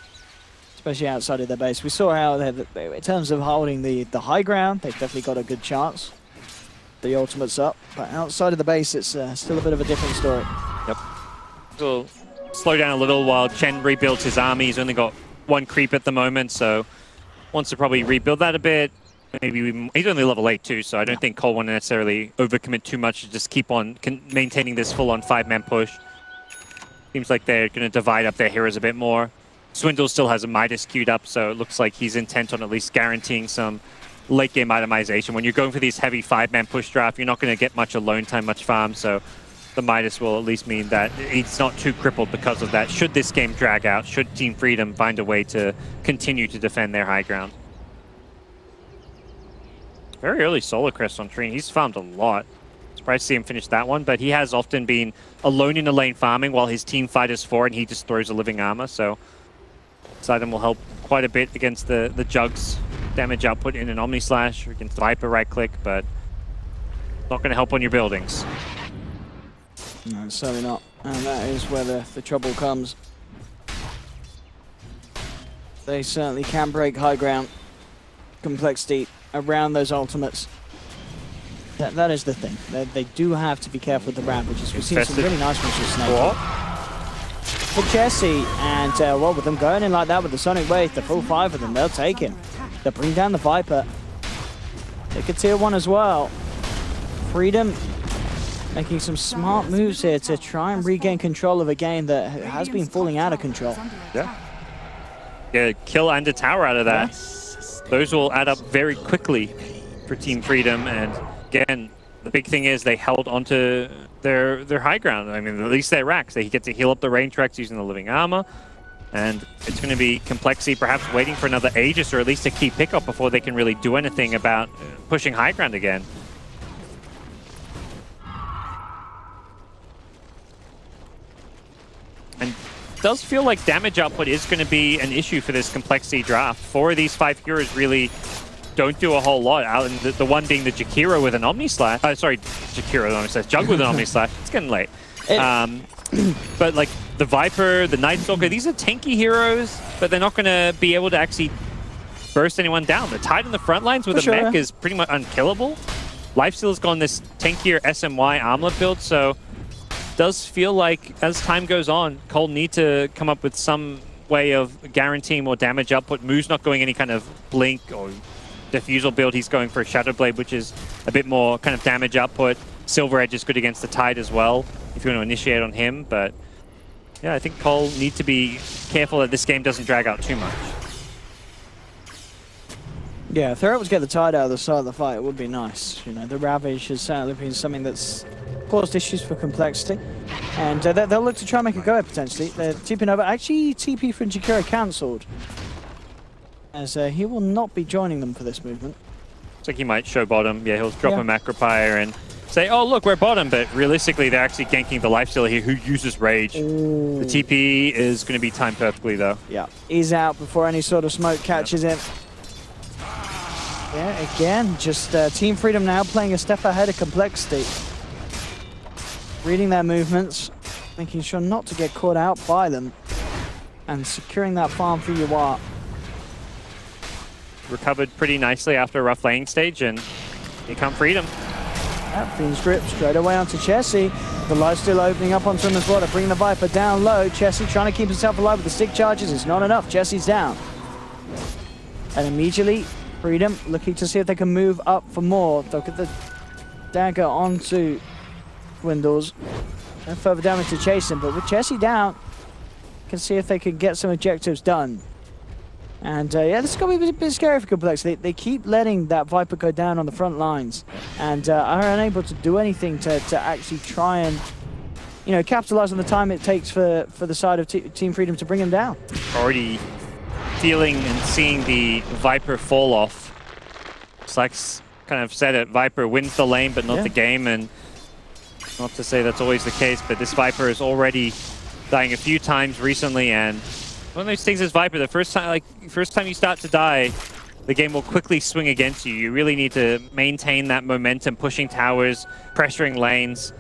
especially outside of their base. We saw how, in terms of holding the high ground, they've definitely got a good chance. The ultimate's up, but outside of the base, it's still a bit of a different story. Yep. So slow down a little while Chen rebuilds his army. He's only got 1 creep at the moment, so wants to probably rebuild that a bit. Maybe he's only level 8 too, so I don't think coL want to necessarily overcommit too much to just keep on maintaining this full-on 5-man push. Seems like they're going to divide up their heroes a bit more. Swindle still has a Midas queued up, so it looks like he's intent on at least guaranteeing some late game itemization. When you're going for these heavy 5-man push draft, you're not going to get much alone time, much farm, so the Midas will at least mean that he's not too crippled because of that. Should this game drag out, should Team Freedom find a way to continue to defend their high ground. Very early Solar Crest on Trine. He's farmed a lot. Surprised to see him finish that one, but he has often been alone in the lane farming while his team fighters for, and he just throws a living armor, so this item will help quite a bit against the Jugs damage output in an Omni Slash or against the Viper right click, but not going to help on your buildings. No, certainly not. And that is where the trouble comes. They certainly can break high ground complexity around those ultimates. That is the thing. They do have to be careful with the Ravages. We've seen some really nice ones with Snake. For Jesse, and well, with them going in like that with the Sonic Wave, the full 5 of them, they'll take him. They'll bring down the Viper. Take a tier 1 as well. Freedom making some smart moves here to try and regain control of a game that has been falling out of control. Yeah. Yeah, kill and a tower out of that. Yeah. Those will add up very quickly for Team Freedom, and again, the big thing is they held onto their high ground. I mean, at least their racks. They get to heal up the range tracks using the living armor, and it's going to be complexity, perhaps waiting for another Aegis or at least a key pickup before they can really do anything about pushing high ground again. And it does feel like damage output is going to be an issue for this complexity draft. 4 of these 5 heroes really don't do a whole lot. Out, and the one being the Jakiro with an Omni Slash. Sorry, Jakiro with an Omni Slash. Jug with an Omni Slash. It's getting late. But like the Viper, the Night Stalker, these are tanky heroes, but they're not going to be able to actually burst anyone down. The Tide in the front lines with a mech is pretty much unkillable. Lifesteal's gone this tankier SMY armlet build, so does feel like as time goes on, coL need to come up with some way of guaranteeing more damage output. Moo's not going any kind of blink or Diffusal build. He's going for a Shadow Blade, which is a bit more kind of damage output. Silver Edge is good against the Tide as well, if you want to initiate on him. But yeah, I think coL need to be careful that this game doesn't drag out too much. Yeah, if they're able to get the Tide out of the start of the fight, it would be nice. You know, the Ravage has certainly been something that's caused issues for complexity, and they'll look to try and make a go at potentially. They're TPing over. Actually, TP from Jakiro cancelled, as he will not be joining them for this movement. Looks like he might show bottom. Yeah, he'll drop a Macropire and say, oh, look, we're bottom. But realistically, they're actually ganking the lifestealer here who uses Rage. Ooh. The TP is going to be timed perfectly, though. Yeah, he's out before any sort of smoke catches him. Yeah, again, just Team Freedom now playing a step ahead of complexity. Reading their movements, making sure not to get caught out by them, and securing that farm for UR. Recovered pretty nicely after a rough laning stage, and here come Freedom. Yeah, Fiend's Grip straight away onto Chessie. The life still opening up onto him as well to bring the Viper down low. Chessie trying to keep himself alive with the stick charges. It's not enough. Chessie's down. And immediately, Freedom looking to see if they can move up for more. They'll get the dagger onto Dwindles and further damage to chase him. But with Chessie down, can see if they can get some objectives done. And yeah, this is going to be a bit scary for complexity. They keep letting that Viper go down on the front lines and are unable to do anything to actually try and, you know, capitalize on the time it takes for the side of Team Freedom to bring him down. Already feeling and seeing the Viper fall off. Slack's kind of said it, Viper wins the lane but not the game, and not to say that's always the case, but this Viper is already dying a few times recently, and one of those things is Viper, the first time you start to die, the game will quickly swing against you. You really need to maintain that momentum, pushing towers, pressuring lanes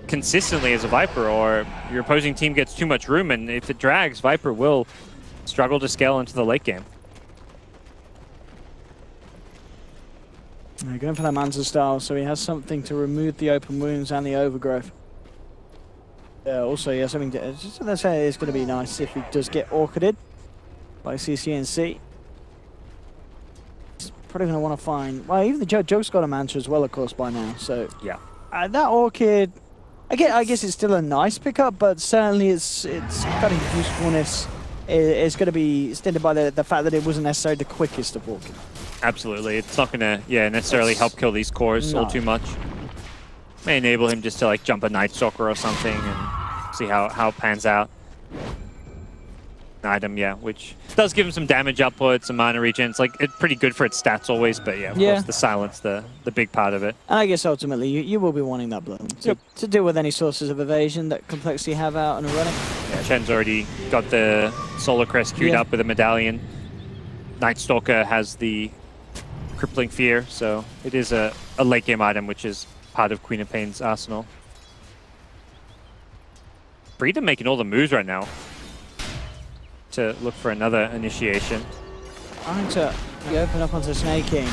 consistently as a Viper, or your opposing team gets too much room, and if it drags, Viper will struggle to scale into the late game. Going for that Manta style, so he has something to remove the open wounds and the overgrowth. Also, he has something to, just let's say it's going to be nice if he does get orchided by CCNC. He's probably going to want to find, well, even the Joke's got a Manta as well, of course, by now, so yeah. That orchid, I guess it's still a nice pickup, but certainly its kind of usefulness is going to be extended by the fact that it wasn't necessarily the quickest of orchid. Absolutely, it's not going to necessarily help kill these cores all too much. May enable him just to like jump a Night Stalker or something and see how it pans out. An item, which does give him some damage output, some mana regen. It's like it's pretty good for its stats always, but of course the silence, the big part of it. And I guess ultimately you will be wanting that blood to deal with any sources of evasion that Complexity have out and running. Yeah, Chen's already got the Solar Crest queued up with a medallion. Night Stalker has the Crippling Fear, so it is a late game item, which is part of Queen of Pain's arsenal. Freedom making all the moves right now to look for another initiation. Trying to open up onto Snake King.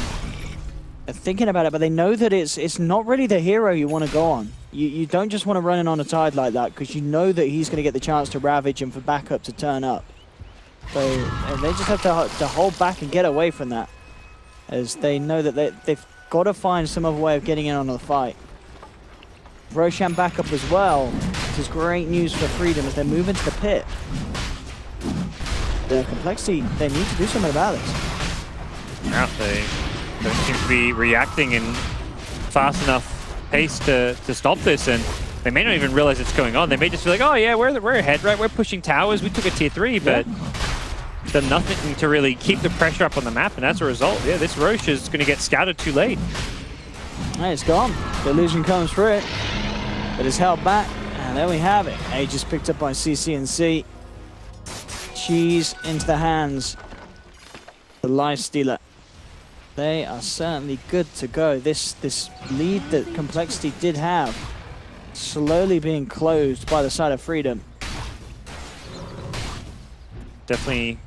They're thinking about it, but they know that it's not really the hero you want to go on. You don't just want to run in on a tide like that, because you know that he's going to get the chance to ravage and for backup to turn up. So they just have to hold back and get away from that, as they know that they've got to find some other way of getting in on the fight. Roshan backup as well, which is great news for Freedom as they move into the pit. The Complexity, they need to do something about this. Yeah, they don't seem to be reacting in fast enough pace to stop this, and they may not even realize it's going on. They may just be like, oh yeah, we're ahead, right? We're pushing towers, we took a tier 3, but done nothing to really keep the pressure up on the map, and as a result, this Roche is going to get scouted too late. Hey, it's gone. The illusion comes through it, but it's held back, and there we have it. Aegis picked up by CCNC. Cheese into the hands of the Life Stealer. They are certainly good to go. This lead that Complexity did have slowly being closed by the side of Freedom. Definitely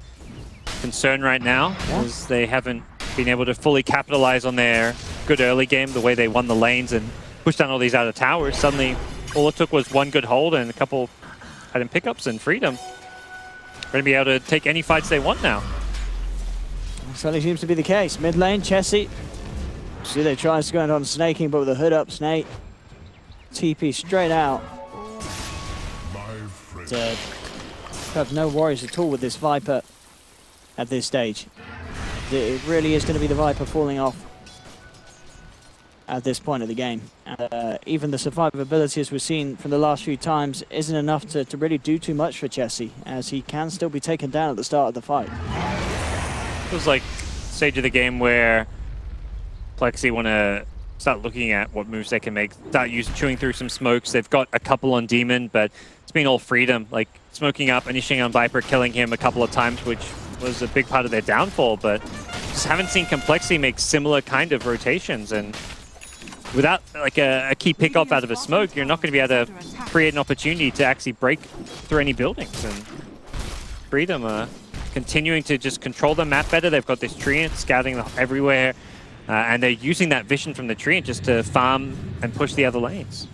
concern right now, as they haven't been able to fully capitalize on their good early game, the way they won the lanes and pushed down all these outer towers. Suddenly, all it took was one good hold and a couple item pickups, and Freedom are going to be able to take any fights they want now. Certainly seems to be the case. Mid lane, Chessie. See, they tries to go on Snaking, but with a hood up, Snake. TP straight out. Dead. Have no worries at all with this Viper at this stage. It really is going to be the Viper falling off at this point of the game. Even the survivability, as we've seen from the last few times, isn't enough to really do too much for Chessie, as he can still be taken down at the start of the fight. It was like stage of the game where Plexi want to start looking at what moves they can make, start chewing through some smokes. They've got a couple on Demon, but it's been all Freedom, like smoking up, initiating on Viper, killing him a couple of times, which was a big part of their downfall, but just haven't seen Complexity make similar kind of rotations, and without like a key pick-off out of a smoke, you're not going to be able to create an opportunity to actually break through any buildings. And Freedom are continuing to just control the map better. They've got this Treant scouting everywhere, and they're using that vision from the Treant just to farm and push the other lanes.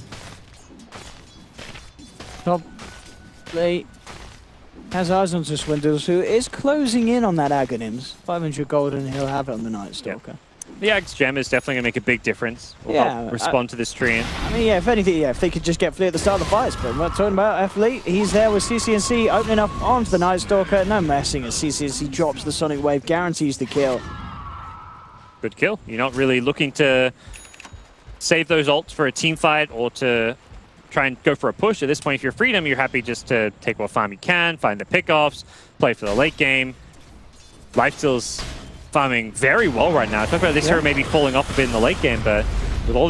Top late has eyes on Swindles, who is closing in on that Aghanims. 500 gold and he'll have it on the Night Stalker. Yep. The Axe Gem is definitely going to make a big difference. Will help respond to this Treant. I mean, if anything, if they could just get Flea at the start of the fights. But we're talking about Flea. He's there with CCNC opening up onto the Night Stalker. No messing as CCNC drops the Sonic Wave, guarantees the kill. Good kill. You're not really looking to save those ults for a team fight or to try and go for a push. At this point, if you're Freedom, you're happy just to take what farm you can, find the pickoffs, play for the late game, Lifesteal's farming very well right now. Talk about this hero maybe falling off a bit in the late game, but with all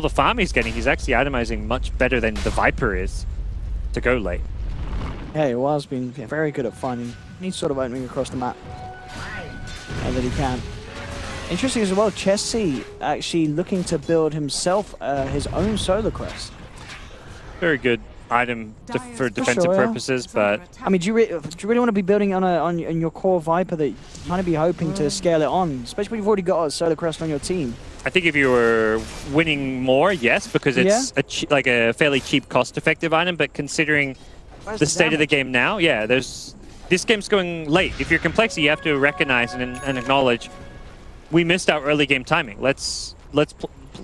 the farm he's getting, he's actually itemizing much better than the Viper is to go late. Yeah, he was being very good at finding any sort of opening across the map that he can. Interesting as well, Chessy actually looking to build himself his own solar crest. Very good item for defensive purposes, but I mean, do you really want to be building on your core Viper that you kind of be hoping to scale it on, especially when you've already got a solar crest on your team? I think if you were winning more, yes, because it's like a fairly cheap, cost-effective item. But considering the state of the game now, yeah, this game's going late. If you're Complexity, you have to recognize and acknowledge we missed our early game timing. Let's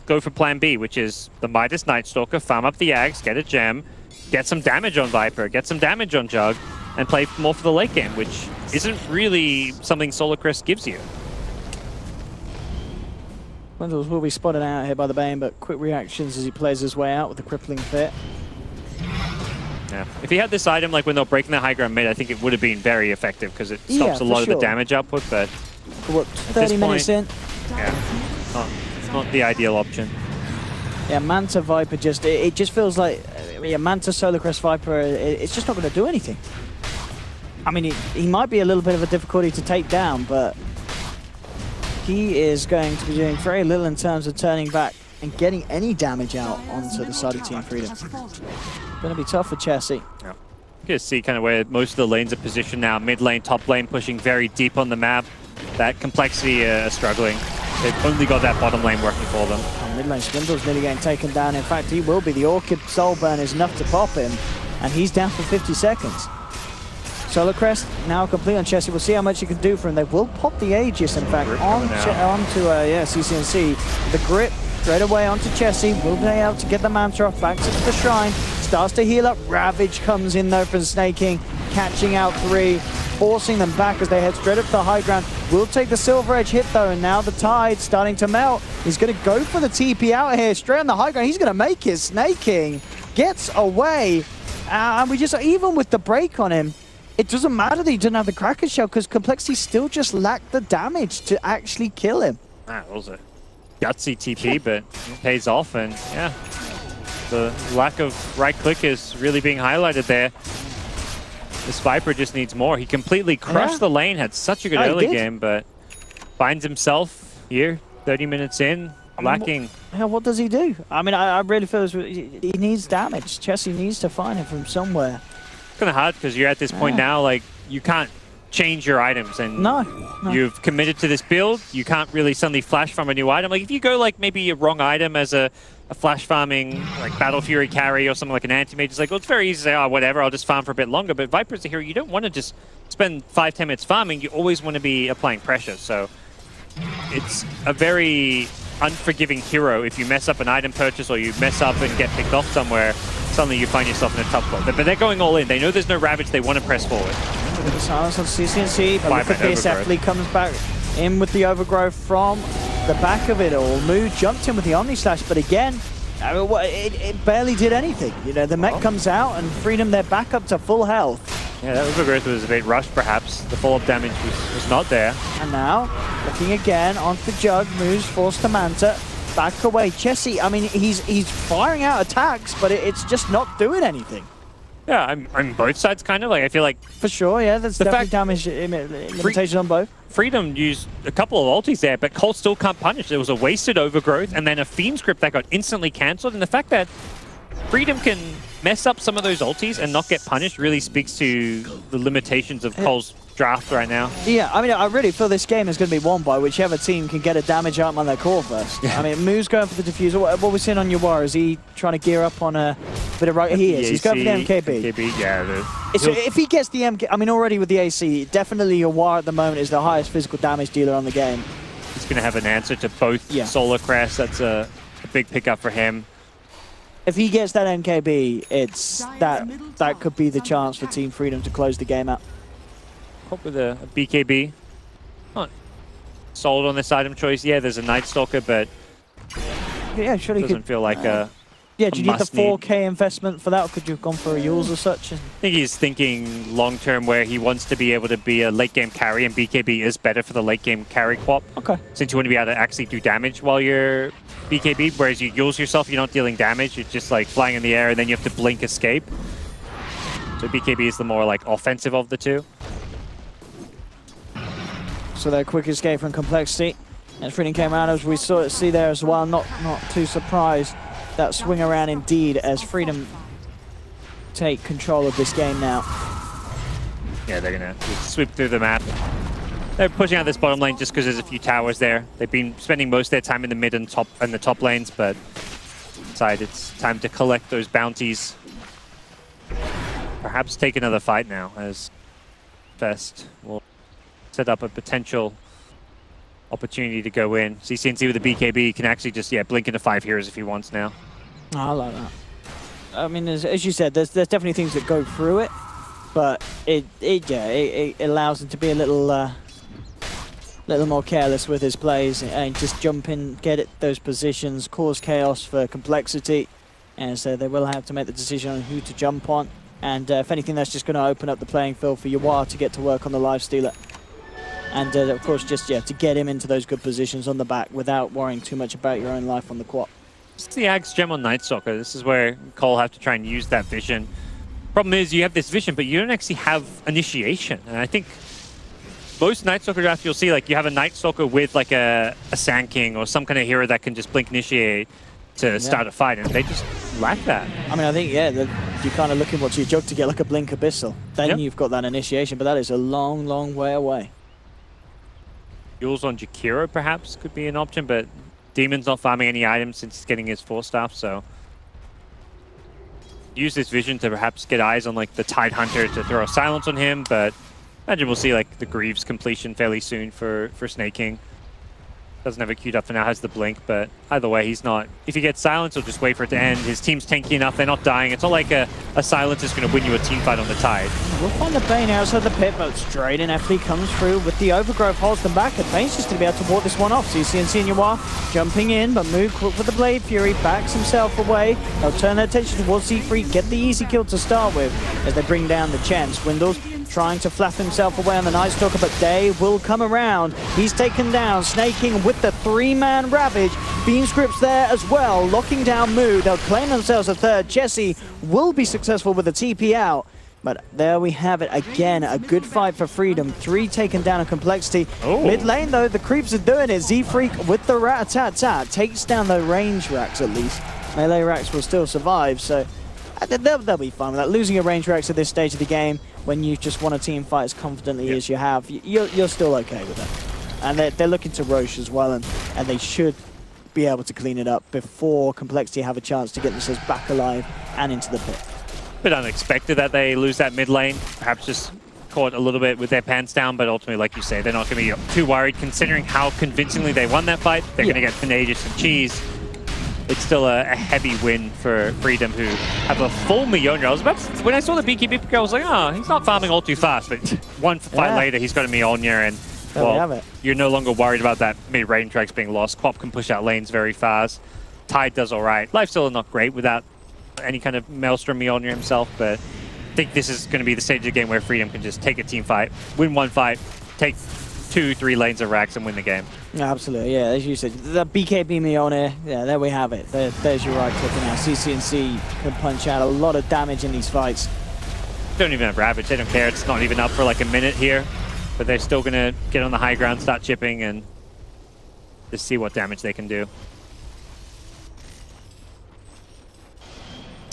go for plan B, which is the Midas Night Stalker, farm up the Ags, get a gem, get some damage on Viper, get some damage on Jug, and play more for the late game, which isn't really something Solar Crest gives you. Wendell's will be spotted out here by the Bane, but quick reactions as he plays his way out with the crippling fit. Yeah, if he had this item like when they're breaking the high ground mid, I think it would have been very effective because it stops a lot of the damage output. But what, 30 minutes in? Yeah, not the ideal option. Yeah, Manta Viper it just feels like Manta Solar Crest Viper. It's just not going to do anything. I mean, he might be a little bit of a difficulty to take down, but he is going to be doing very little in terms of turning back and getting any damage out onto the side of Team Freedom. Going to be tough for Chessy. Yeah. You can see kind of where most of the lanes are positioned now. Mid lane, top lane, pushing very deep on the map. That Complexity are struggling. They've only got that bottom lane working for them. Mid lane Swindle's nearly getting taken down. In fact, he will be. The Orchid Soul Burn is enough to pop him, and he's down for 50 seconds. Solar Crest now complete on Chessy. We'll see how much he can do for him. They will pop the Aegis, in fact, onto CCNC. The grip straight away onto Chessy. Will be able to get the Manta off back to the Shrine. Starts to heal up. Ravage comes in though from Snaking, catching out 3, forcing them back as they head straight up to the high ground. Will take the Silver Edge hit though, and now the tide starting to melt. He's going to go for the TP out here, straight on the high ground. He's going to make his Snaking. Gets away. And we just, even with the break on him, it doesn't matter that he didn't have the Cracker Shell because Complexity still just lacked the damage to actually kill him. That was a gutsy TP, but it pays off, and yeah, the lack of right click is really being highlighted there. This Viper just needs more. He completely crushed the lane, had such a good early game, but finds himself here, 30 minutes in, lacking. What does he do? I mean, I really feel he needs damage. Chessy needs to find him from somewhere. Kind of hard because you're at this point now, like, you can't change your items, and you've committed to this build. You can't really suddenly flash farm a new item. Like, if you go like maybe a wrong item as a flash farming like Battle Fury carry or something like an anti-mage, it's like, well, it's very easy to say, oh, whatever, I'll just farm for a bit longer. But Viper's a hero, you don't want to just spend 5-10 minutes farming. You always want to be applying pressure. So it's a very unforgiving hero. If you mess up an item purchase or you mess up and get picked off somewhere, suddenly you find yourself in a tough spot. But they're going all in. They know there's no Ravage. They want to press forward. Look at the silence on CCNC, but look at this. Athlete comes back in with the overgrowth from the back of it all. Moo jumped in with the Omni Slash, but again, it barely did anything. You know, the mech comes out and Freedom, they're back up to full health. Yeah, that overgrowth was a bit rushed, perhaps. The follow-up damage was not there. And now, looking again onto the Jug, Moo's forced to Manta. Back away. Chessy, I mean, he's firing out attacks, but it's just not doing anything. Yeah, I'm both sides, kind of. Like, I feel like... For sure, yeah, there's definitely damage limitation on both. Freedom used a couple of ultis there, but coL still can't punish. There was a wasted overgrowth, and then a Fiend script that got instantly cancelled, and the fact that Freedom can mess up some of those ultis and not get punished really speaks to the limitations of coL's draft right now. Yeah, I mean, I really feel this game is going to be won by whichever team can get a damage item on their core first. I mean, Moo's going for the diffuser. What are we seeing on your war? Is he trying to gear up on a bit of right? He is. He's going for the MKB. Yeah. So if he gets the MK, I mean, already with the AC, definitely your war at the moment is the highest physical damage dealer on the game. He's going to have an answer to both Solar Crest. That's a big pickup for him. If he gets that MKB, it's that could be the chance for Team Freedom to close the game out. Hope with a BKB. Not sold on this item choice. Yeah, there's a Night Stalker, but yeah, surely doesn't feel like a Yeah, do you need the 4K investment for that, or could you have gone for a Yules or such? I think he's thinking long-term where he wants to be able to be a late-game carry, and BKB is better for the late-game carry QoP. Okay. Since you want to be able to actually do damage while you're BKB, whereas you Yules yourself, you're not dealing damage, you're just like flying in the air, and then you have to blink escape. So BKB is the more like offensive of the two. So their quick escape from Complexity. And Freedom came around, as we see there as well, not too surprised. That swing around indeed, as Freedom take control of this game now. Yeah, they're gonna sweep through the map. They're pushing out this bottom lane just because there's a few towers there. They've been spending most of their time in the mid and the top lanes, but inside it's time to collect those bounties. Perhaps take another fight now, as Fest will set up a potential opportunity to go in. CCNC with the BKB can actually just blink into 5 heroes if he wants now. Oh, I like that. I mean, as you said, there's definitely things that go through it, but it allows him to be a little more careless with his plays and just jump in, get it those positions, cause chaos for Complexity, and so they will have to make the decision on who to jump on. And if anything, that's just going to open up the playing field for Yawar to get to work on the Lifestealer. And of course, just to get him into those good positions on the back without worrying too much about your own life on the quad. It's the Axe Gem on Night Stalker. This is where coL have to try and use that vision. Problem is, you have this vision, but you don't actually have initiation. And I think most Night Stalker drafts you'll see, like, you have a Night Stalker with like a Sand King or some kind of hero that can just blink initiate to start a fight, and they just lack that. I mean, I think, you kind of looking what's your jug to get like a Blink Abyssal. Then you've got that initiation, but that is a long, long way away. Yules on Jakiro perhaps could be an option, but Demon's not farming any items since he's getting his 4-staff, so use this vision to perhaps get eyes on like the Tide Hunter to throw a silence on him, but imagine we'll see like the Greaves completion fairly soon for Snake King. Doesn't have it queued up for now, has the blink, but either way, he's not. If he gets silence, he'll just wait for it to end. His team's tanky enough, they're not dying. It's not like a silence is going to win you a team fight on the Tide. We'll find the Bane outside the pit, but straight in FD comes through with the Overgrowth, holds them back, and Bane's just going to be able to walk this one off. CCNC and Yawar jumping in, but Moog quick with the Blade Fury, backs himself away. They'll turn their attention towards C3, get the easy kill to start with as they bring down the Chen. Swindles trying to flap himself away on the Night Stalker, but Day will come around. He's taken down. Snake King with the 3-man Ravage. Beam Scripts there as well, locking down Mood. They'll claim themselves a third. Jesse will be successful with the TP out. But there we have it again, a good fight for Freedom. 3 taken down in Complexity. Mid lane though, the creeps are doing it. Z-Freak with the rat-a-tat-tat takes down the range racks at least. Melee racks will still survive, so they'll be fine with that. Losing a range racks at this stage of the game, when you just want to team fight as confidently as you have, you're still okay with that. And they're looking to Roche as well, and they should be able to clean it up before Complexity have a chance to get themselves back alive and into the pit. Bit unexpected that they lose that mid lane. Perhaps just caught a little bit with their pants down, but ultimately, like you say, they're not going to be too worried considering how convincingly they won that fight. They're going to get Tenacious and Cheese. It's still a heavy win for Freedom, who have a full Mjolnir. I was about to, when I saw the BKB pick, I was like, oh, he's not farming all too fast, but one fight later, he's got a Mjolnir, and well, you're no longer worried about that mid-range tracks being lost. Quap can push out lanes very fast. Tide does all right. Lifestealer not great without any kind of Maelstrom Mjolnir himself, but I think this is going to be the stage of the game where Freedom can just take a team fight, win one fight, take 2-3 lanes of racks and win the game. Absolutely, yeah, as you said, the BKB Mjolnir, yeah, there we have it. There's your right click now. CCNC can punch out a lot of damage in these fights. Don't even have Ravage, they don't care. It's not even up for like a minute here, but they're still going to get on the high ground, start chipping, and just see what damage they can do.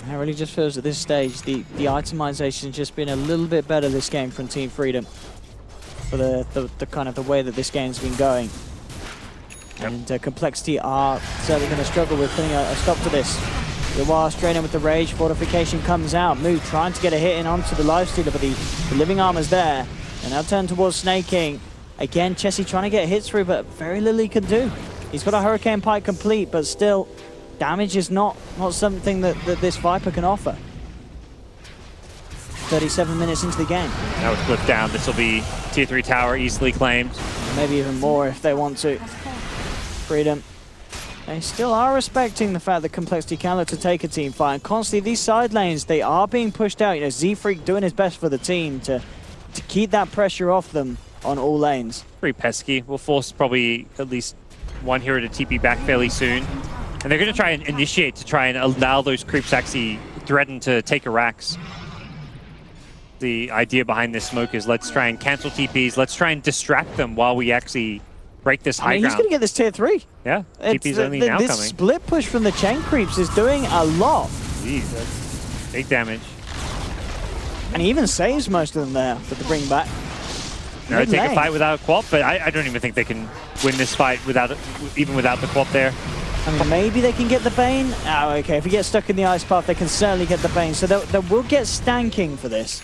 It really just feels at this stage, the itemization has just been a little bit better this game from Team Freedom. For the kind of the way that this game's been going. And Complexity are certainly going to struggle with putting a stop to this. Yawar straight in with the Rage, Fortification comes out. Moog trying to get a hit in onto the Lifestealer, but the Living Armor's there. And now turn towards Snake King. Again, Chessie trying to get hits through, but very little he can do. He's got a Hurricane Pike complete, but still, damage is not something that this Viper can offer. 37 minutes into the game. Now it's flipped down. This will be tier 3 tower easily claimed. Maybe even more if they want to. Freedom They still are respecting the fact that Complexity can look to take a team fight. And constantly, these side lanes, they are being pushed out. You know, Z-Freak doing his best for the team to keep that pressure off them on all lanes. Pretty pesky. We'll force probably at least one hero to TP back fairly soon. And they're going to try and initiate to try and allow those creeps actually threaten to take a Rax. The idea behind this smoke is let's try and cancel TPs. Let's try and distract them while we actually break this high ground. He's going to get this tier 3. Yeah, TP's only now this coming. This split push from the Chen creeps is doing a lot. Jeez, that's big damage. And he even saves most of them there with the bring back. No, take a fight without QoP, but I don't even think they can win this fight even without the QoP there. I mean, maybe they can get the Bane. Oh, okay. If he gets stuck in the ice path, they can certainly get the Bane. So they will get stanking for this.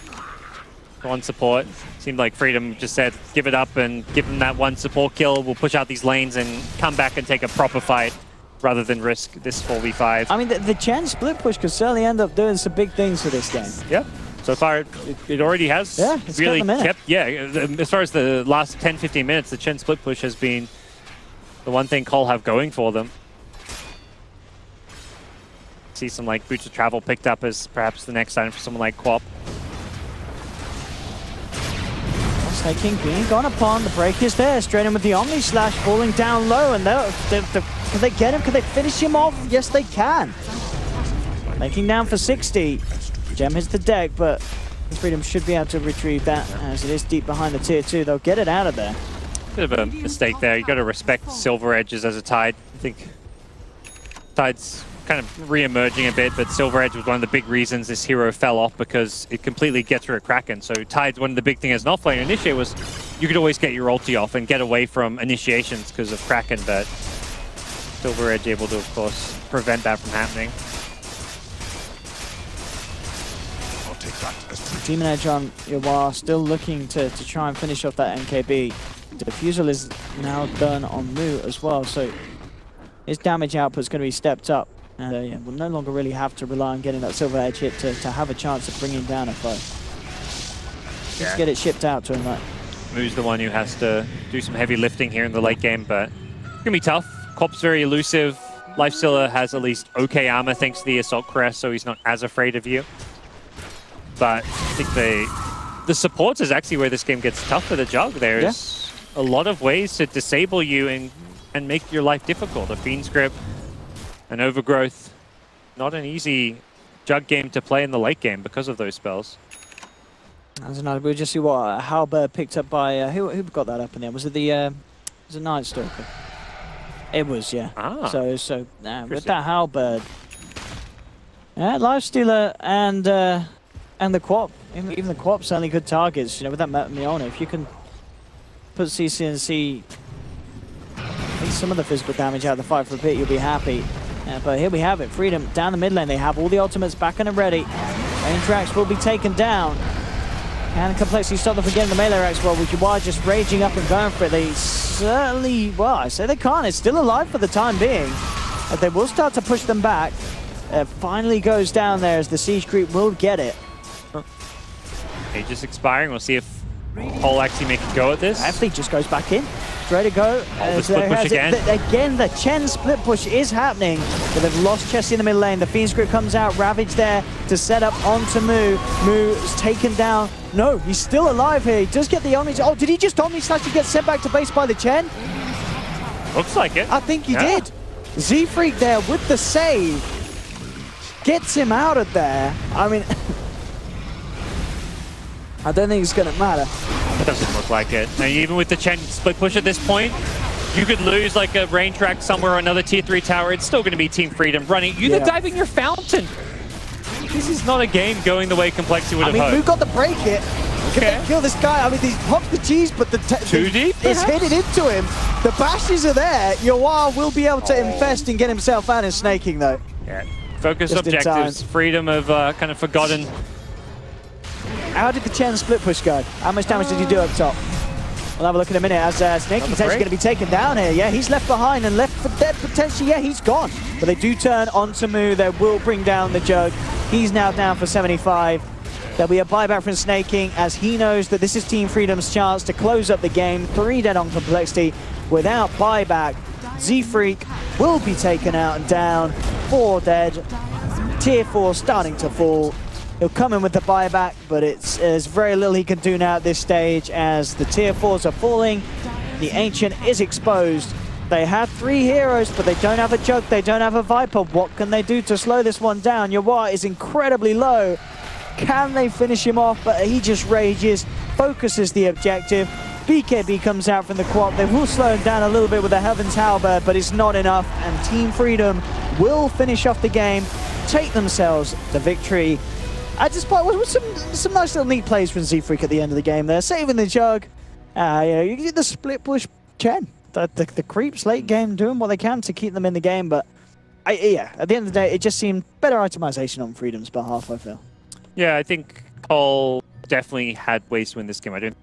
One support. Seemed like Freedom just said, give it up and give them that one support kill. We'll push out these lanes and come back and take a proper fight rather than risk this 4v5. I mean, the Chen split push could certainly end up doing some big things for this game. Yeah. So far, it already has really kept... Yeah, as far as the last 10-15 minutes, the Chen split push has been the one thing coL have going for them. See some like Boots of Travel picked up as perhaps the next item for someone like coP. Taking being gone upon, the break is there, straight in with the Omni Slash, falling down low, and can they get him? Can they finish him off? Yes, they can. Making down for 60. Gem hits the deck, but Freedom should be able to retrieve that as it is deep behind the tier 2. They'll get it out of there. Bit of a mistake there. You got to respect Silver Edges as a Tide. I think Tide's kind of re-emerging a bit, but Silver Edge was one of the big reasons this hero fell off because it completely gets through a Kraken. So Tide's one of the big things as an offlaner. Initiate was you could always get your ulti off and get away from initiations because of Kraken, but Silver Edge able to, of course, prevent that from happening. Demon Edge on Yawar, still looking to try and finish off that NKB. The Defusal is now done on Mu as well, so his damage output is going to be stepped up. And yeah, we'll no longer really have to rely on getting that Silver Edge hit to have a chance of bringing down a foe. Let's get it shipped out to him. Right? Mu's the one who has to do some heavy lifting here in the late game, but it's going to be tough. coP's very elusive. Lifestealer has at least okay armor thanks to the Assault Crest, so he's not as afraid of you. But I think the supports is actually where this game gets tough for the Jug. There's a lot of ways to disable you and make your life difficult. A Fiend's Grip, an Overgrowth. Not an easy Jug game to play in the late game because of those spells. As another, we'll just see what Halberd picked up by who got that up in there? Was it the was it Night Stalker? It was, yeah. Ah, so with that Halberd, Lifestealer and the QoP, even the QoP certainly good targets. You know, with that Miona, if you can put CCNC at least some of the physical damage out of the fight for a bit, you'll be happy. But here we have it, Freedom down the mid lane. They have all the ultimates back and ready. Range Rax will be taken down. And Complexity stop them from getting the melee Rax well, which are just raging up and going for it. They certainly, well, I say they can't. It's still alive for the time being. They will start to push them back. Finally goes down there as the Siege Creep will get it. Aegis expiring. We'll see if coL actually make a go at this. Actually, just goes back in. Ready to go. The split push again. Again, the Chen split push is happening, but they've lost Chessie in the middle lane. The Fiend's Grip comes out, Ravage there to set up onto Mu. Mu is taken down. No, he's still alive here. He does get the Omni. Oh, did he just Omni Slash to get sent back to base by the Chen? Looks like it. I think he did. Z-Freak there with the save. Gets him out of there. I mean, I don't think it's going to matter. It doesn't look like it. Now, even with the Chen split push at this point, you could lose like a range track somewhere or another tier 3 tower. It's still going to be Team Freedom running. You're diving your fountain. This is not a game going the way Complexity would have hoped. Who got the break hit? Can they kill this guy? I mean, he pops the cheese, but too deep. It's headed into him. The bashes are there. Yawar will be able to infest and get himself out in snaking, though. Yeah. Focus objectives. Freedom have kind of forgotten. How did the Chen split push go? How much damage did he do up top? We'll have a look in a minute as Snaky's actually going to be taken down here. Yeah, he's left behind and left for dead potentially. Yeah, he's gone. But they do turn onto Mu. They will bring down the Jug. He's now down for 75. There'll be a buyback from Snaking as he knows that this is Team Freedom's chance to close up the game. 3 dead on Complexity without buyback. Z-Freak will be taken out and down. 4 dead. Tier 4 starting to fall. He'll come in with the buyback, but there's very little he can do now at this stage as the tier 4s are falling. The Ancient is exposed. They have 3 heroes, but they don't have a Jug, they don't have a Viper. What can they do to slow this one down? Yawar is incredibly low. Can they finish him off? But he just rages, focuses the objective. BKB comes out from the co-op. They will slow him down a little bit with the Heaven's Halberd, but it's not enough. And Team Freedom will finish off the game, take themselves the victory. Despite some nice little neat plays from Z-Freak at the end of the game there, saving the Jug. You get the split push Chen. The creeps late game doing what they can to keep them in the game, but yeah, at the end of the day, it just seemed better itemization on Freedom's behalf, I feel. Yeah, I think coL definitely had ways to win this game. I don't